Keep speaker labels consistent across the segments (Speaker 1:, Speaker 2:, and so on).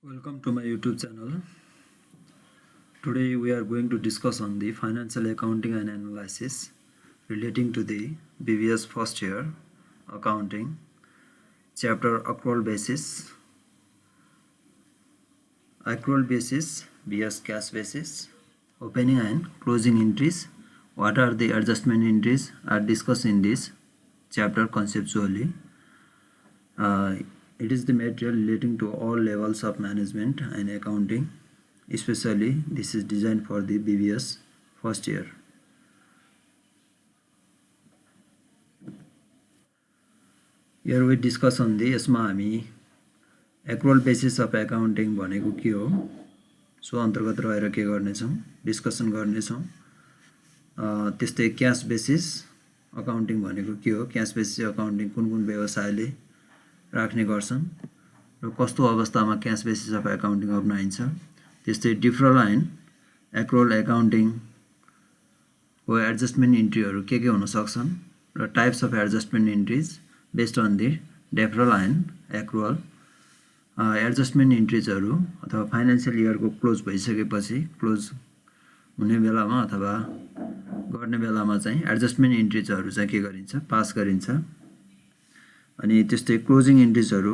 Speaker 1: Welcome to my YouTube channel. Today we are going to discuss on the financial accounting and analysis relating to the BVS first year accounting chapter accrual basis, BS cash basis, opening and closing entries. What are the adjustment entries are discussed in this chapter conceptually. It is the material relating to all levels of management and accounting. Especially this is designed for the BVS first year. Here we discuss on the यसमा हामी accrual basis of accounting भनेको के हो so अन्तर्गत रहेर के गर्नेछौं discussion गर्नेछौं त्यस्तै क्याश बेसिस अकाउन्टिङ भनेको के हो क्याश बेसिस अकाउन्टिङ कुन कुन व्यवसायले राख्ने गर्छन् र कस्तो अवस्थामा क्याश बेसिस अफ अकाउन्टिङ अपनाइन्छ त्यस्तै डिफरल एन्ड एक्रुअल अकाउन्टिङ को एडजस्टमेन्ट इन्ट्रीहरु के हुन सक्छन् र types of adjustment entries based on the deferral and accrual adjustment इन्ट्रीजहरु अथवा फाइनान्शियल इयरको क्लोज भइसकेपछि क्लोज हुने बेलामा अथवा गर्ने बेलामा चाहिँ एडजस्टमेन्ट इन्ट्रीजहरु चाहिँ के गरिन्छ पास गरिन्छ अनि त्यस्तै क्लोजिङ इन्ट्रीजहरु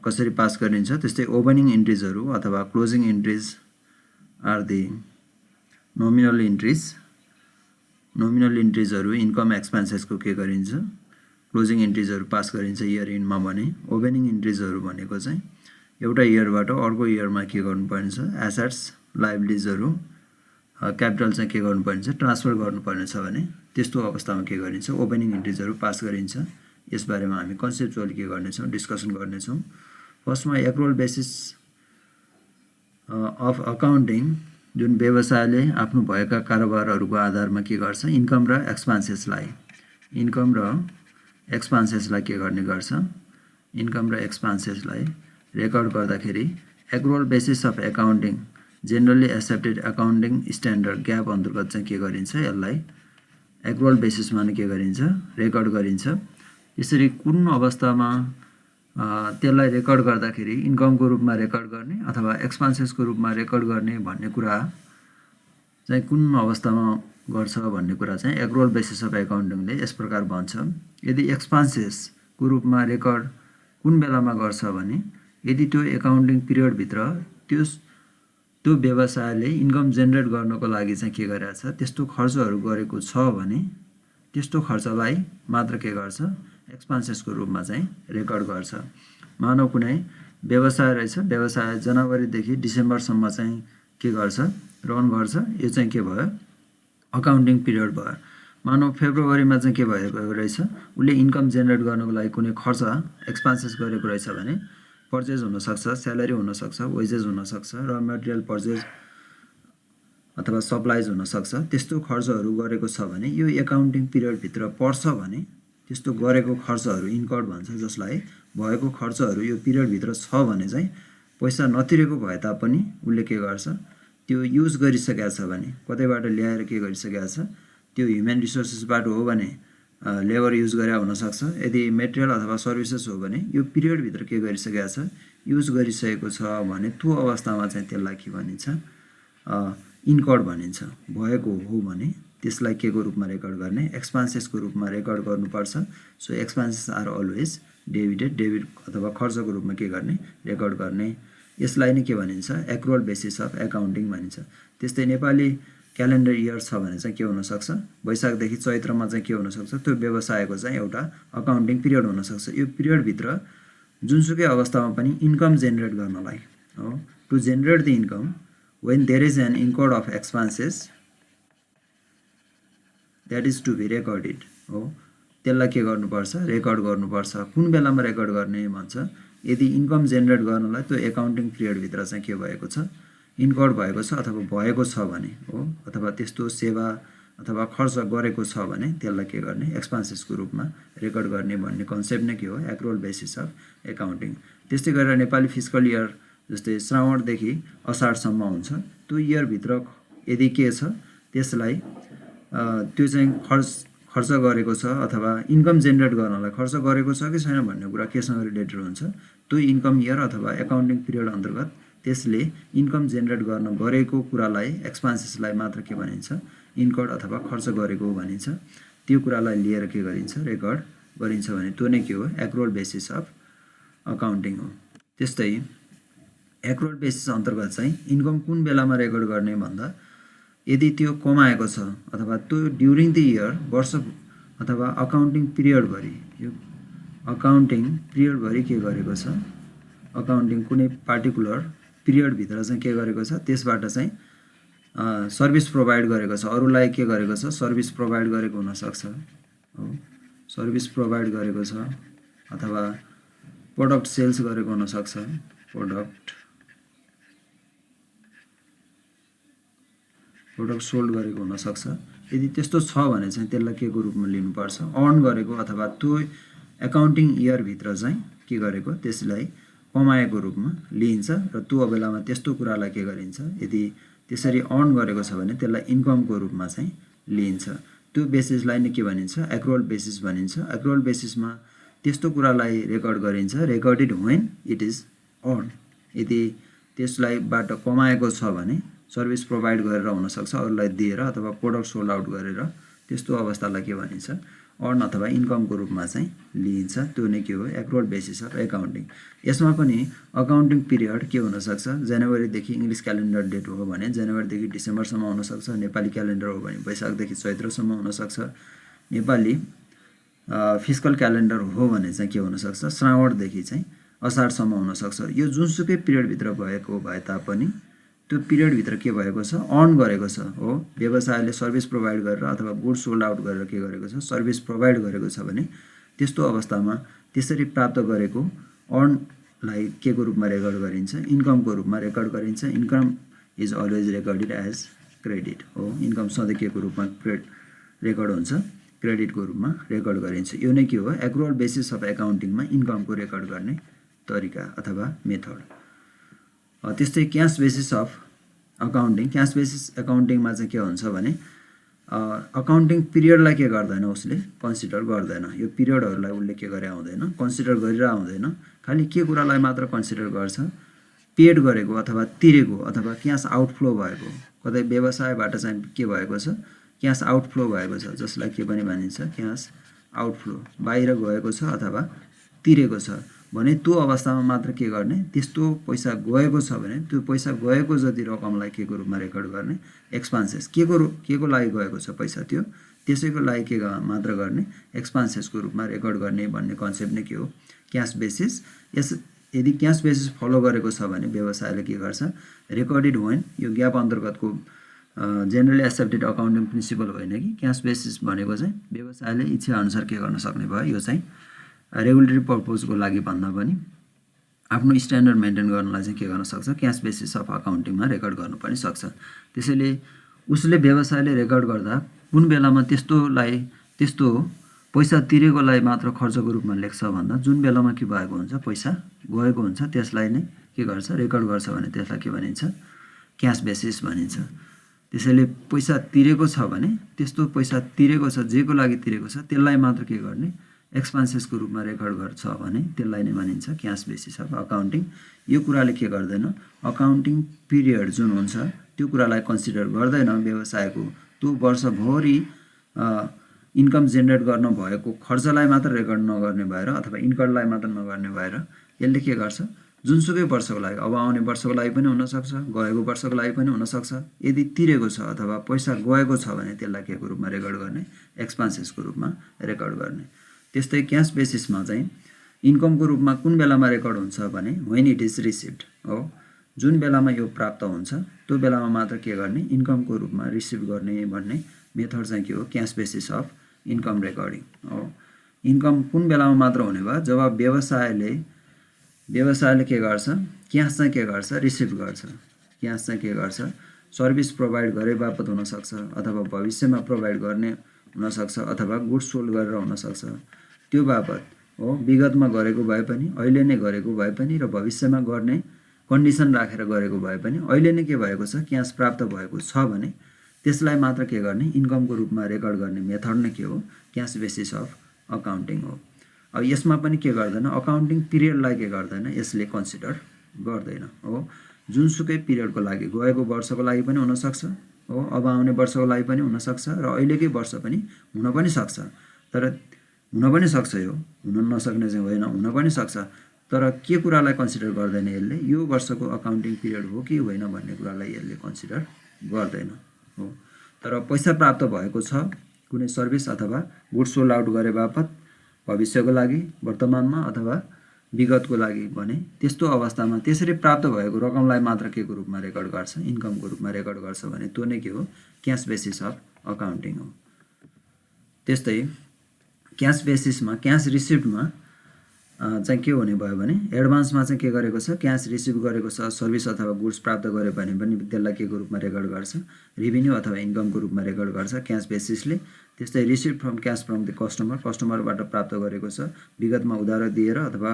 Speaker 1: कसरी पास गरिन्छ त्यस्तै ओपनिङ इन्ट्रीजहरु अथवा closing entries are the nominal इन्ट्रीजहरु इन्कम एक्सपेन्सेसको के गरिन्छ क्लोजिङ इन्ट्रीजहरु पास गरिन्छ इयर एन्डमा भने ओपनिङ इन्ट्रीजहरु भनेको चाहिँ एउटा इयरबाट अर्को इयरमा के गर्नुपर्ने छ एसेट्स लायबिलिटीजहरु क्यापिटल चाहिँ के गर्नुपर्ने छ ट्रान्सफर गर्नुपर्ने छ भने त्यस्तो अवस्थामा के गरिन्छ ओपनिङ इन्ट्रीजहरु पास गरिन्छ यस बारेमा हामी कन्सेप्चुअली के गर्नेछौं डिस्कसन गर्नेछौं फर्स्टमा एक्रुअल बेसिस अफ अकाउन्टिङ जुन व्यवसायले आफ्नो भएका कारोबारहरुको आधारमा के गर्छ इन्कम र एक्सपेन्सेसलाई के गर्ने गर्छ इन्कम र एक्सपेन्सेसलाई रेकर्ड गर्दाखेरि accrual basis of accounting generally accepted accounting standard GAAP अन्तर्गत चाहिँ के गरिन्छ यसलाई एक्रुअल बेसिसमा नै के गरिन्छ रेकर्ड गरिन्छ यसरी कुन अवस्थामा त्यसलाई रेकर्ड गर्दाखेरि इन्कमको रूपमा रेकर्ड गर्ने अथवा एक्सपेन्सेसको रूपमा रेकर्ड गर्ने भन्ने कुरा चाहिँ कुन अवस्थामा गर्छ भन्ने कुरा चाहिँ एक्रुअल बेसिस अफ अकाउन्टिङले यस प्रकार भन्छ यदि एक्सपेन्सेसको रूपमा रेकर्ड कुन बेलामा गर्छ भने यदि त्यो अकाउन्टिङ पिरियड भित्र त्यो व्यवसायले इन्कम जेनेरेट गर्नको लागि चाहिँ के गरेछ त्यस्तो खर्चहरु गरेको छ भने त्यस्तो खर्चलाई मात्र के गर्छ एक्सपेन्सेसको रूपमा चाहिँ रेकर्ड गर्छ मानव कुनै व्यवसाय रहेछ व्यवसाय जनवरी देखि डिसेम्बर सम्म चाहिँ के गर्छ रन गर्छ यो चाहिँ के भयो अकाउन्टिङ पिरियड भयो मानव फेब्रुअरीमा चाहिँ के भएको रहेछ उले इन्कम जेनेरेट गर्नको लागि कुनै खर्च एक्सपेन्सेस गरेको रहेछ भने पर्चेज हुन सक्छ स्यालेरी हुन सक्छ वेजेस हुन सक्छ र मटेरियल पर्चेज अथवा सप्लाइज हुन सक्छ त्यस्तो खर्चहरु गरेको छ भने यो अकाउन्टिङ पिरियड भित्र पर्छ भने त्यस्तो गरेको खर्चहरु इन्कर्ड भन्छ जसलाई भएको खर्चहरु यो पिरियड भित्र छ भने चाहिँ पैसा नतिरेको भए तापनि उले के गर्छ त्यो युज गरिसकेको छ भने कतैबाट ल्याएर के गरिसकेको छ त्यो ह्युमन रिसोर्सेसबाट हो भने लेबर युज गरे हुन सक्छ यदि मटेरियल अथवा सर्भिसेस हो भने यो पिरियड भित्र के गरिसकेको छ युज गरिसकेको छ भने त्यो अवस्थामा चाहिँ त्यसलाई के भनिन्छ इन्कर्ड भनिन्छ भएको हो भने त्यसलाई के को रूपमा रेकर्ड गर्ने एक्सपेन्सेसको रूपमा रेकर्ड गर्नुपर्छ so expenses are always debit अथवा खर्चको रूपमा के गर्ने रेकर्ड गर्ने यसलाई नै के भनिन्छ एक्रुअल बेसिस अफ अकाउन्टिङ भनिन्छ त्यस्तै नेपाली क्यालेन्डर इयर छ भने चाहिँ के हुन सक्छ वैशाख देखि चैत्रमा चाहिँ के हुन सक्छ त्यो व्यवसायको चाहिँ एउटा अकाउन्टिङ पिरियड हुन सक्छ यो पिरियड भित्र जुनसुकै अवस्थामा पनि इन्कम जेनेरेट गर्नलाई हो to generate the income when there is an incurred of expenses that is to be recorded हो त्यसलाई के गर्नुपर्छ रेकर्ड गर्नुपर्छ कुन बेलामा रेकर्ड गर्ने भन्छ यदि इन्कम जेनेरेट गर्नलाई त्यो अकाउन्टिङ पिरियड भित्र चाहिँ के भएको छ इन्कर्ड भएको छ अथवा भएको छ भने हो अथवा त्यस्तो सेवा अथवा खर्च गरेको छ भने त्यसलाई के गर्ने एक्सपेन्सेसको रूपमा रेकर्ड गर्ने भन्ने कन्सेप्ट नै के हो एक्रुअल बेसिस अफ अकाउन्टिङ त्यस्तै गरेर नेपाली फिस्कल इयर जस्तै श्रावणदेखि असाढसम्म हुन्छ त्यो इयर भित्र यदि के छ त्यसलाई त्यो चाहिँ खर्च गरेको छ अथवा इन्कम जेनेरेट गर्नलाई खर्च गरेको छ कि छैन भन्ने कुरा केसँग रिलेटेड हुन्छ त्यो इन्कम इयर अथवा एकाउन्टिङ पिरियड अन्तर्गत त्यसले इन्कम जेनेरेट गर्न गरेको कुरालाई एक्सपेन्सेसलाई मात्र के भनिन्छ इन्कर्ड अथवा खर्च गरेको भनिन्छ त्यो कुरालाई लिएर के गरिन्छ रेकर्ड गरिन्छ भने त्यो नै के हो एक्रुअल बेसिस अफ अकाउन्टिङ हो। त्यस्तै एक्रुअल बेसिस अन्तर्गत चाहिँ इन्कम कुन बेलामा रेकर्ड गर्ने भन्दा यदि त्यो कमाएको छ अथवा त्यो ड्युरिङ द इयर वर्ष अथवा अकाउन्टिङ पिरियडभरि यो अकाउन्टिङ पिरियडभरि के गरेको छ अकाउन्टिङ कुनै पार्टिकुलर पिरियडभित्र चाहिँ के गरेको छ त्यसबाट चाहिँ सर्भिस प्रोभाइड गरेको छ अरूलाई के गरेको छ सर्भिस प्रोभाइड गरेको हुनसक्छ हो सर्भिस प्रोभाइड गरेको छ अथवा प्रोडक्ट सेल्स गरेको हुनसक्छ प्रोडक्ट सोल्ड गरेको हुनसक्छ यदि त्यस्तो छ भने चाहिँ त्यसलाई के को रूपमा लिनुपर्छ अर्न गरेको अथवा त्यो एकाउन्टिङ इयरभित्र चाहिँ के गरेको त्यसलाई कमाएको रूपमा लिइन्छ र त्यो बेलामा त्यस्तो कुरालाई के गरिन्छ यदि त्यसरी अर्न गरेको छ भने त्यसलाई इन्कमको रूपमा चाहिँ लिइन्छ त्यो बेसिसलाई नै के भनिन्छ एक्रुअल बेसिस भनिन्छ। एक्रुअल बेसिसमा त्यस्तो कुरालाई रेकर्ड गरिन्छ recorded when it is earn यदि त्यसलाई बाट कमाएको छ भने सर्भिस प्रोभाइड गरेर हुनसक्छ अरूलाई दिएर अथवा प्रोडक्ट सोल्ड आउट गरेर त्यस्तो अवस्थालाई के भनिन्छ अर्न अथवा इन्कमको रूपमा चाहिँ लिइन्छ त्यो नै के हो एक्रुअल बेसिस अफ एकाउन्टिङ। यसमा पनि अकाउन्टिङ पिरियड के हुनसक्छ जनवरीदेखि इङ्ग्लिस क्यालेन्डर डेट हो भने जनवरीदेखि डिसेम्बरसम्म हुनसक्छ नेपाली क्यालेन्डर हो भने वैशाखदेखि चैत्रसम्म हुनसक्छ नेपाली फिस्कल क्यालेन्डर हो भने चाहिँ के हुनसक्छ श्रावणदेखि चाहिँ असारसम्म हुनसक्छ यो जुनसुकै पिरियडभित्र भएको भए तापनि त्यो पिरियडभित्र के भएको छ अर्न गरेको छ हो व्यवसायले सर्भिस प्रोभाइड गरेर अथवा गुड्स सोल्ड आउट गरेर के गरेको छ सर्भिस प्रोभाइड गरेको छ भने त्यस्तो अवस्थामा त्यसरी प्राप्त गरेको अर्नलाई के को रूपमा रेकर्ड गरिन्छ इन्कमको रूपमा रेकर्ड गरिन्छ। Income is always recorded as credit हो इन्कम सधैँ के को रूपमा रेकर्ड हुन्छ क्रेडिटको रूपमा रेकर्ड गरिन्छ यो नै के हो एक्रुअल बेसिस अफ एकाउन्टिङमा इन्कमको रेकर्ड गर्ने तरिका अथवा मेथड। त्यस्तै cash basis of accounting cash basis एकाउन्टिङमा चाहिँ के हुन्छ भने अकाउन्टिङ पिरियडलाई के गर्दैन उसले कन्सिडर गर्दैन यो पिरियडहरूलाई उसले के गरे आउँदैन कन्सिडर गरेर आउँदैन खालि के कुरालाई मात्र कन्सिडर गर्छ पेड गरेको अथवा तिरेको अथवा क्यास आउटफ्लो भएको कतै व्यवसायबाट चाहिँ के भएको छ क्यास आउटफ्लो भएको छ जसलाई के पनि भनिन्छ क्यास आउटफ्लो बाहिर गएको छ अथवा तिरेको छ भने त्यो अवस्थामा मात्र के गर्ने त्यस्तो पैसा गएको छ भने त्यो पैसा गएको जति रकमलाई के को रूपमा रेकर्ड गर्ने एक्सपेन्सेस के को लागि गएको छ पैसा त्यो त्यसैको लागि के मात्र गर्ने एक्सपेन्सेसको रूपमा रेकर्ड गर्ने भन्ने कन्सेप्ट नै के हो क्यास बेसिस। यस यदि क्यास बेसिस फलो गरेको छ भने व्यवसायले के गर्छ रेकर्डेड व्हेन यो ग्याप अन्तर्गतको जेनरली एक्सेप्टेड अकाउन्टिङ प्रिन्सिपल होइन कि क्यास बेसिस भनेको चाहिँ व्यवसायले इच्छा अनुसार के गर्न सक्ने भयो यो चाहिँ रेगुलेटरी पर्पजको लागि भन्दा पनि आफ्नो स्ट्यान्डर्ड मेन्टेन गर्नलाई चाहिँ के गर्न सक्छ क्यास बेसिस अफ अकाउन्टिङमा रेकर्ड गर्नु पनि सक्छ। त्यसैले उसले व्यवसायले रेकर्ड गर्दा कुन बेलामा त्यस्तो पैसा तिरेकोलाई मात्र खर्चको रूपमा लेख्छ भन्दा जुन बेलामा के भएको हुन्छ पैसा गएको हुन्छ त्यसलाई नै के गर्छ रेकर्ड गर्छ भने त्यसलाई के भनिन्छ क्यास बेसिस भनिन्छ। त्यसैले पैसा तिरेको छ भने त्यस्तो पैसा तिरेको छ जेको लागि तिरेको छ त्यसलाई मात्र के गर्ने एक्सपेन्सेसको रूपमा रेकर्ड गर्छ भने त्यसलाई नै भनिन्छ क्यास बेसिस अफ अकाउन्टिङ। यो कुराले के गर्दैन अकाउन्टिङ पिरियड जुन हुन्छ त्यो कुरालाई कन्सिडर गर्दैन व्यवसायको त्यो वर्षभरि इन्कम जेनेरेट गर्न भएको खर्चलाई मात्र रेकर्ड नगर्ने भएर अथवा इन्कमलाई मात्र नगर्ने भएर यसले के गर्छ जुनसुकै वर्षको लागि अब आउने वर्षको लागि पनि हुनसक्छ गएको वर्षको लागि पनि हुनसक्छ यदि तिरेको छ अथवा पैसा गएको छ भने त्यसलाई के को रूपमा रेकर्ड गर्ने एक्सपेन्सेसको रूपमा रेकर्ड गर्ने। त्यस्तै क्यास बेसिसमा चाहिँ इन्कमको रूपमा कुन बेलामा रेकर्ड हुन्छ भने व्हेन इट इज रिसिभ्ड हो जुन बेलामा यो प्राप्त हुन्छ त्यो बेलामा मात्र के गर्ने इन्कमको रूपमा रिसिभ गर्ने भन्ने मेथड चाहिँ के हो cash basis of income recording हो। इन्कम कुन बेलामा मात्र हुने भयो जब व्यवसायले के गर्छ क्यास चाहिँ के गर्छ रिसिभ गर्छ क्यास चाहिँ के गर्छ सर्भिस प्रोभाइड गरे बापत हुनसक्छ अथवा भविष्यमा प्रोभाइड गर्ने हुनसक्छ अथवा गुड्स सोल्ड गरेर हुनसक्छ त्यो बापत हो विगतमा गरेको भए पनि अहिले नै गरेको भए पनि र भविष्यमा गर्ने कन्डिसन राखेर गरेको भए पनि अहिले नै के भएको छ क्यास प्राप्त भएको छ भने त्यसलाई मात्र के गर्ने इन्कमको रूपमा रेकर्ड गर्ने मेथड नै के हो क्यास बेसिस अफ अकाउन्टिङ हो। अब यसमा पनि के गर्दैन अकाउन्टिङ पिरियडलाई के गर्दैन यसले कन्सिडर गर्दैन हो। जुनसुकै पिरियडको लागि गएको वर्षको लागि पनि हुनसक्छ हो, अब आउने वर्षको लागि पनि हुनसक्छ र अहिलेकै वर्ष पनि हुन पनि सक्छ। तर हुन पनि सक्छ यो हुन नसक्ने चाहिँ होइन, हुन पनि सक्छ। तर के कुरालाई कन्सिडर गर्दैन यसले यो वर्षको अकाउन्टिङ पिरियड हो कि होइन भन्ने कुरालाई यसले कन्सिडर गर्दैन हो। तर पैसा प्राप्त भएको छ कुनै सर्भिस अथवा गुड्स सोल्ड आउट गरे बापत भविष्यको लागि वर्तमानमा अथवा विगतको लागि भने त्यस्तो अवस्थामा त्यसरी प्राप्त भएको रकमलाई मात्र के को रूपमा रेकर्ड गर्छ इन्कमको रूपमा रेकर्ड गर्छ भने त्यो नै के हो क्यास बेसिस अफ अकाउन्टिङ हो। त्यस्तै क्यास बेसिसमा क्यास रिसिभ्डमा चाहिँ के हुने भयो भने एडभान्समा चाहिँ के गरेको छ क्यास रिसिभ गरेको छ सर्भिस अथवा गुड्स प्राप्त गरे भने पनि त्यसलाई के को रूपमा रेकर्ड गर्छ रेभिन्यू अथवा इन्कमको रूपमा रेकर्ड गर्छ क्यास बेसिसले। त्यस्तै receive from cash from the कस्टमरबाट प्राप्त गरेको छ विगतमा उधार दिएर अथवा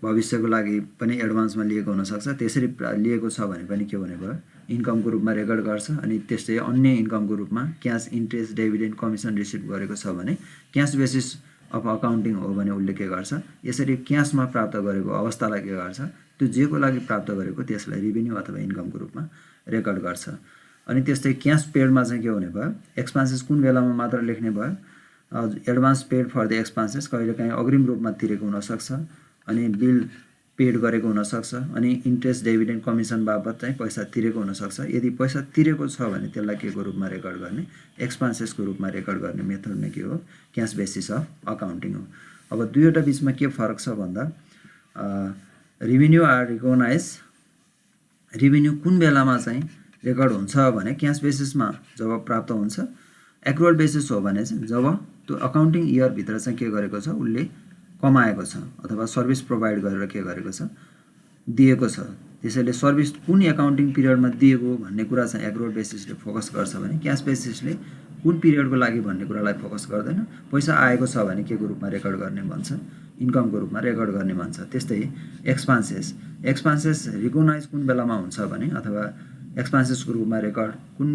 Speaker 1: भविष्यको लागि पनि एडभान्समा लिएको हुनसक्छ त्यसरी लिएको छ भने पनि के हुने भयो इन्कमको रूपमा रेकर्ड गर्छ। अनि त्यस्तै अन्य इन्कमको रूपमा cash interest dividend commission receive गरेको छ भने क्यास बेसिस अफ अकाउन्टिङ हो भने उसले के गर्छ यसरी क्यासमा प्राप्त गरेको अवस्थालाई के गर्छ त्यो जेको लागि प्राप्त गरेको त्यसलाई रेभिन्यू अथवा इन्कमको रूपमा रेकर्ड गर्छ। अनि त्यस्तै क्यास पेडमा चाहिँ के हुने भयो एक्सपेन्सेस कुन बेलामा मात्र लेख्ने भयो advance paid for the expenses कहिलेकाहीँ अग्रिम रूपमा तिरेको हुनसक्छ अनि बिल पेड गरेको हुनसक्छ अनि इन्ट्रेस्ट डिभिडेन्ड कमिसन बापत चाहिँ पैसा तिरेको हुनसक्छ। यदि पैसा तिरेको छ भने त्यसलाई के को रूपमा रेकर्ड गर्ने एक्सपेन्सेसको रूपमा रेकर्ड गर्ने मेथड नै के हो क्यास बेसिस अफ अकाउन्टिङ हो। अब दुईवटा बिचमा के फरक छ भन्दा रेभिन्यू आर रिकगनाइज रेभिन्यू कुन बेलामा चाहिँ रेकर्ड हुन्छ भने क्यास बेसिसमा जब प्राप्त हुन्छ एक्रुअल बेसिस हो भने चाहिँ जब त्यो अकाउन्टिङ इयरभित्र चाहिँ के गरेको छ उसले कमाएको छ अथवा सर्भिस प्रोभाइड गरेर के गरेको छ दिएको छ। त्यसैले सर्भिस कुन एकाउन्टिङ पिरियडमा दिएको भन्ने कुरा चाहिँ एक्रुअल बेसिसले फोकस गर्छ भने क्यास बेसिसले कुन पिरियडको लागि भन्ने कुरालाई फोकस गर्दैन। पैसा आएको छ भने के को रूपमा रेकर्ड गर्ने भन्छ इन्कमको रूपमा रेकर्ड गर्ने भन्छ। त्यस्तै एक्सपेन्सेस रिकगनाइज कुन बेलामा हुन्छ भने अथवा एक्सपेन्सेसको रूपमा रेकर्ड कुन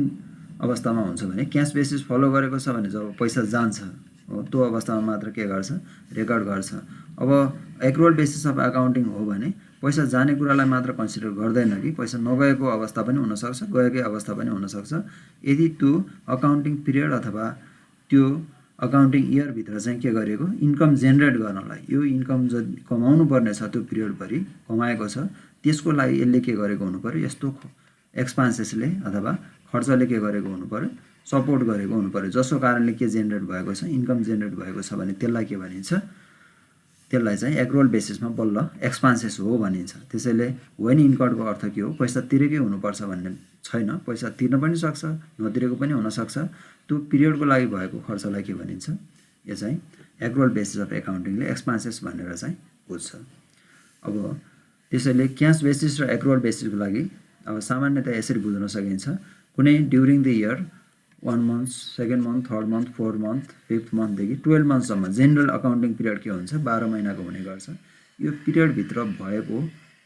Speaker 1: अवस्थामा हुन्छ भने क्यास बेसिस फलो गरेको छ भने जब पैसा जान्छ हो त्यो अवस्थामा मात्र के गर्छ रेकर्ड गर्छ। अब एक्रुअल बेसिस अफ अकाउन्टिङ हो भने पैसा जाने कुरालाई मात्र कन्सिडर गर्दैन कि पैसा नगएको अवस्था पनि हुनसक्छ गएकै अवस्था पनि हुनसक्छ। यदि त्यो अकाउन्टिङ पिरियड अथवा त्यो अकाउन्टिङ इयरभित्र चाहिँ के गरेको इन्कम जेनेरेट गर्नलाई यो इन्कम जति कमाउनु पर्ने छ त्यो पिरियडभरि कमाएको छ त्यसको लागि यसले के गरेको हुनु पर्यो यस्तो एक्सपेन्सेसले अथवा खर्चले के गरेको हुनु पर्यो सपोर्ट गरेको हुनु पर्यो जसको कारणले के जेनेरेट भएको छ इन्कम जेनेरेट भएको छ भने त्यसलाई के भनिन्छ त्यसलाई चाहिँ एक्रुअल बेसिसमा बल्ल एक्सपेन्सेस हो भनिन्छ। त्यसैले वेन इन्कर्डको अर्थ के हो पैसा तिरेकै हुनुपर्छ भन्ने छैन, पैसा तिर्न पनि सक्छ नतिरेको पनि हुनसक्छ। त्यो पिरियडको लागि भएको खर्चलाई के भनिन्छ यो चाहिँ एक्रुअल बेसिस अफ एकाउन्टिङले एक्सपेन्सेस भनेर चाहिँ बुझ्छ। अब त्यसैले क्यास बेसिस र एक्रुअल बेसिसको लागि अब सामान्यतया यसरी बुझ्न सकिन्छ कुनै during the year 1 month, 2nd month, 3rd month, 4th month, 5th monthदेखि 12 monthसम्म जेनरल अकाउन्टिङ पिरियड के हुन्छ 12 महिनाको हुने गर्छ। यो पिरियडभित्र भएको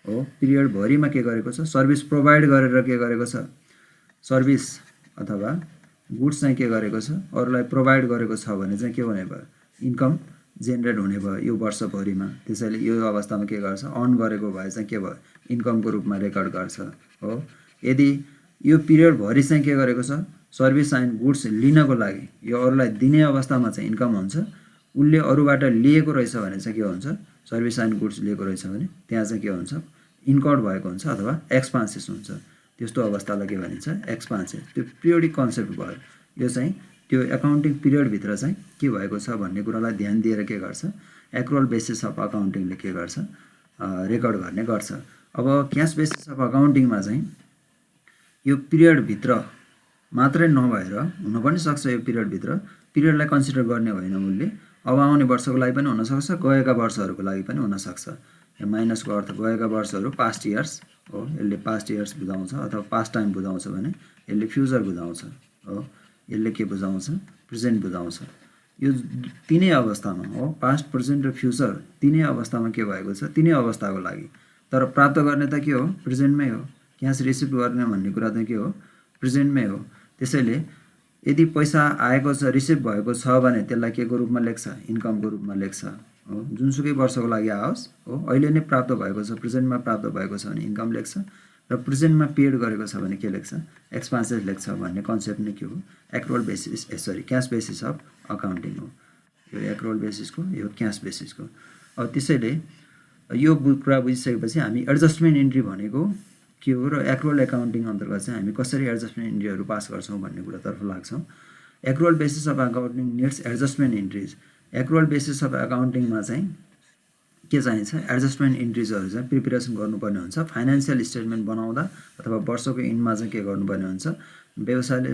Speaker 1: हो पिरियडभरिमा के गरेको छ सर्भिस प्रोभाइड गरेर के गरेको छ सर्भिस अथवा गुड्स चाहिँ के गरेको छ अरूलाई प्रोभाइड गरेको छ भने चाहिँ के हुने भयो इन्कम जेनेरेट हुने भयो यो वर्षभरिमा। त्यसैले यो अवस्थामा के गर्छ अर्न गरेको भए चाहिँ के भयो इन्कमको रूपमा रेकर्ड गर्छ हो। यदि यो पिरियडभरि चाहिँ के गरेको छ सर्भिस एन्ड गुड्स लिनको लागि यो अरूलाई दिने अवस्थामा चाहिँ इन्कम हुन्छ, उसले अरूबाट लिएको रहेछ भने चाहिँ के हुन्छ सर्भिस एन्ड गुड्स लिएको रहेछ भने त्यहाँ चाहिँ के हुन्छ इन्कर्ड भएको हुन्छ अथवा एक्सपेन्सेस हुन्छ। त्यस्तो अवस्थालाई के भनिन्छ एक्सपेन्सेस। त्यो पिरियोडिक कन्सेप्ट भयो। यो चाहिँ त्यो एकाउन्टिङ पिरियडभित्र चाहिँ के भएको छ भन्ने कुरालाई ध्यान दिएर के गर्छ एक्रुअल बेसिस अफ अकाउन्टिङले के गर्छ रेकर्ड गर्ने गर्छ। अब क्यास बेसिस अफ अकाउन्टिङमा चाहिँ यो पिरियडभित्र मात्रै नभएर हुन पनि सक्छ यो पिरियडलाई कन्सिडर गर्ने होइन उसले अब आउने वर्षको लागि पनि हुनसक्छ गएका वर्षहरूको लागि पनि हुनसक्छ। यो माइनसको अर्थ गएका वर्षहरू पास्ट इयर्स हो, यसले पास्ट इयर्स बुझाउँछ अथवा पास्ट टाइम बुझाउँछ भने यसले फ्युचर बुझाउँछ हो, यसले के बुझाउँछ प्रेजेन्ट बुझाउँछ। यो तिनै अवस्थामा हो पास्ट प्रेजेन्ट र फ्युचर तिनै अवस्थामा के भएको छ तिनै अवस्थाको लागि। तर प्राप्त गर्ने त के हो प्रेजेन्टमै हो, क्यास रिसिभ गर्ने भन्ने कुरा त के हो प्रेजेन्टमै हो। त्यसैले यदि पैसा आएको छ रिसिभ भएको छ भने त्यसलाई के को रूपमा लेख्छ इन्कमको रूपमा लेख्छ हो जुनसुकै वर्षको लागि आओस् हो अहिले नै प्राप्त भएको छ प्रेजेन्टमा प्राप्त भएको छ भने इन्कम लेख्छ र प्रेजेन्टमा पेड गरेको छ भने के लेख्छ एक्सपेन्सेस लेख्छ भन्ने कन्सेप्ट नै के हो accrual basis cash basis of accounting हो यो एक्रुअल बेसिसको यो क्याश बेसिसको अब त्यसैले यो कुरा बुझिसकेपछि हामी एडजस्टमेन्ट इन्ट्री भनेको के हो र एक्रुअल एकाउन्टिङ अन्तर्गत चाहिँ हामी कसरी एडजस्टमेन्ट इन्ट्रीहरू पास गर्छौँ भन्ने कुरातर्फ लाग्छौँ accrual basis of accounting needs adjustment entries accrual basis of अकाउन्टिङमा चाहिँ के चाहिन्छ एडजस्टमेन्ट इन्ट्रिजहरू चाहिँ प्रिपेरेसन गर्नुपर्ने हुन्छ फाइनेन्सियल स्टेटमेन्ट बनाउँदा अथवा वर्षको इन्डमा चाहिँ के गर्नुपर्ने हुन्छ व्यवसायले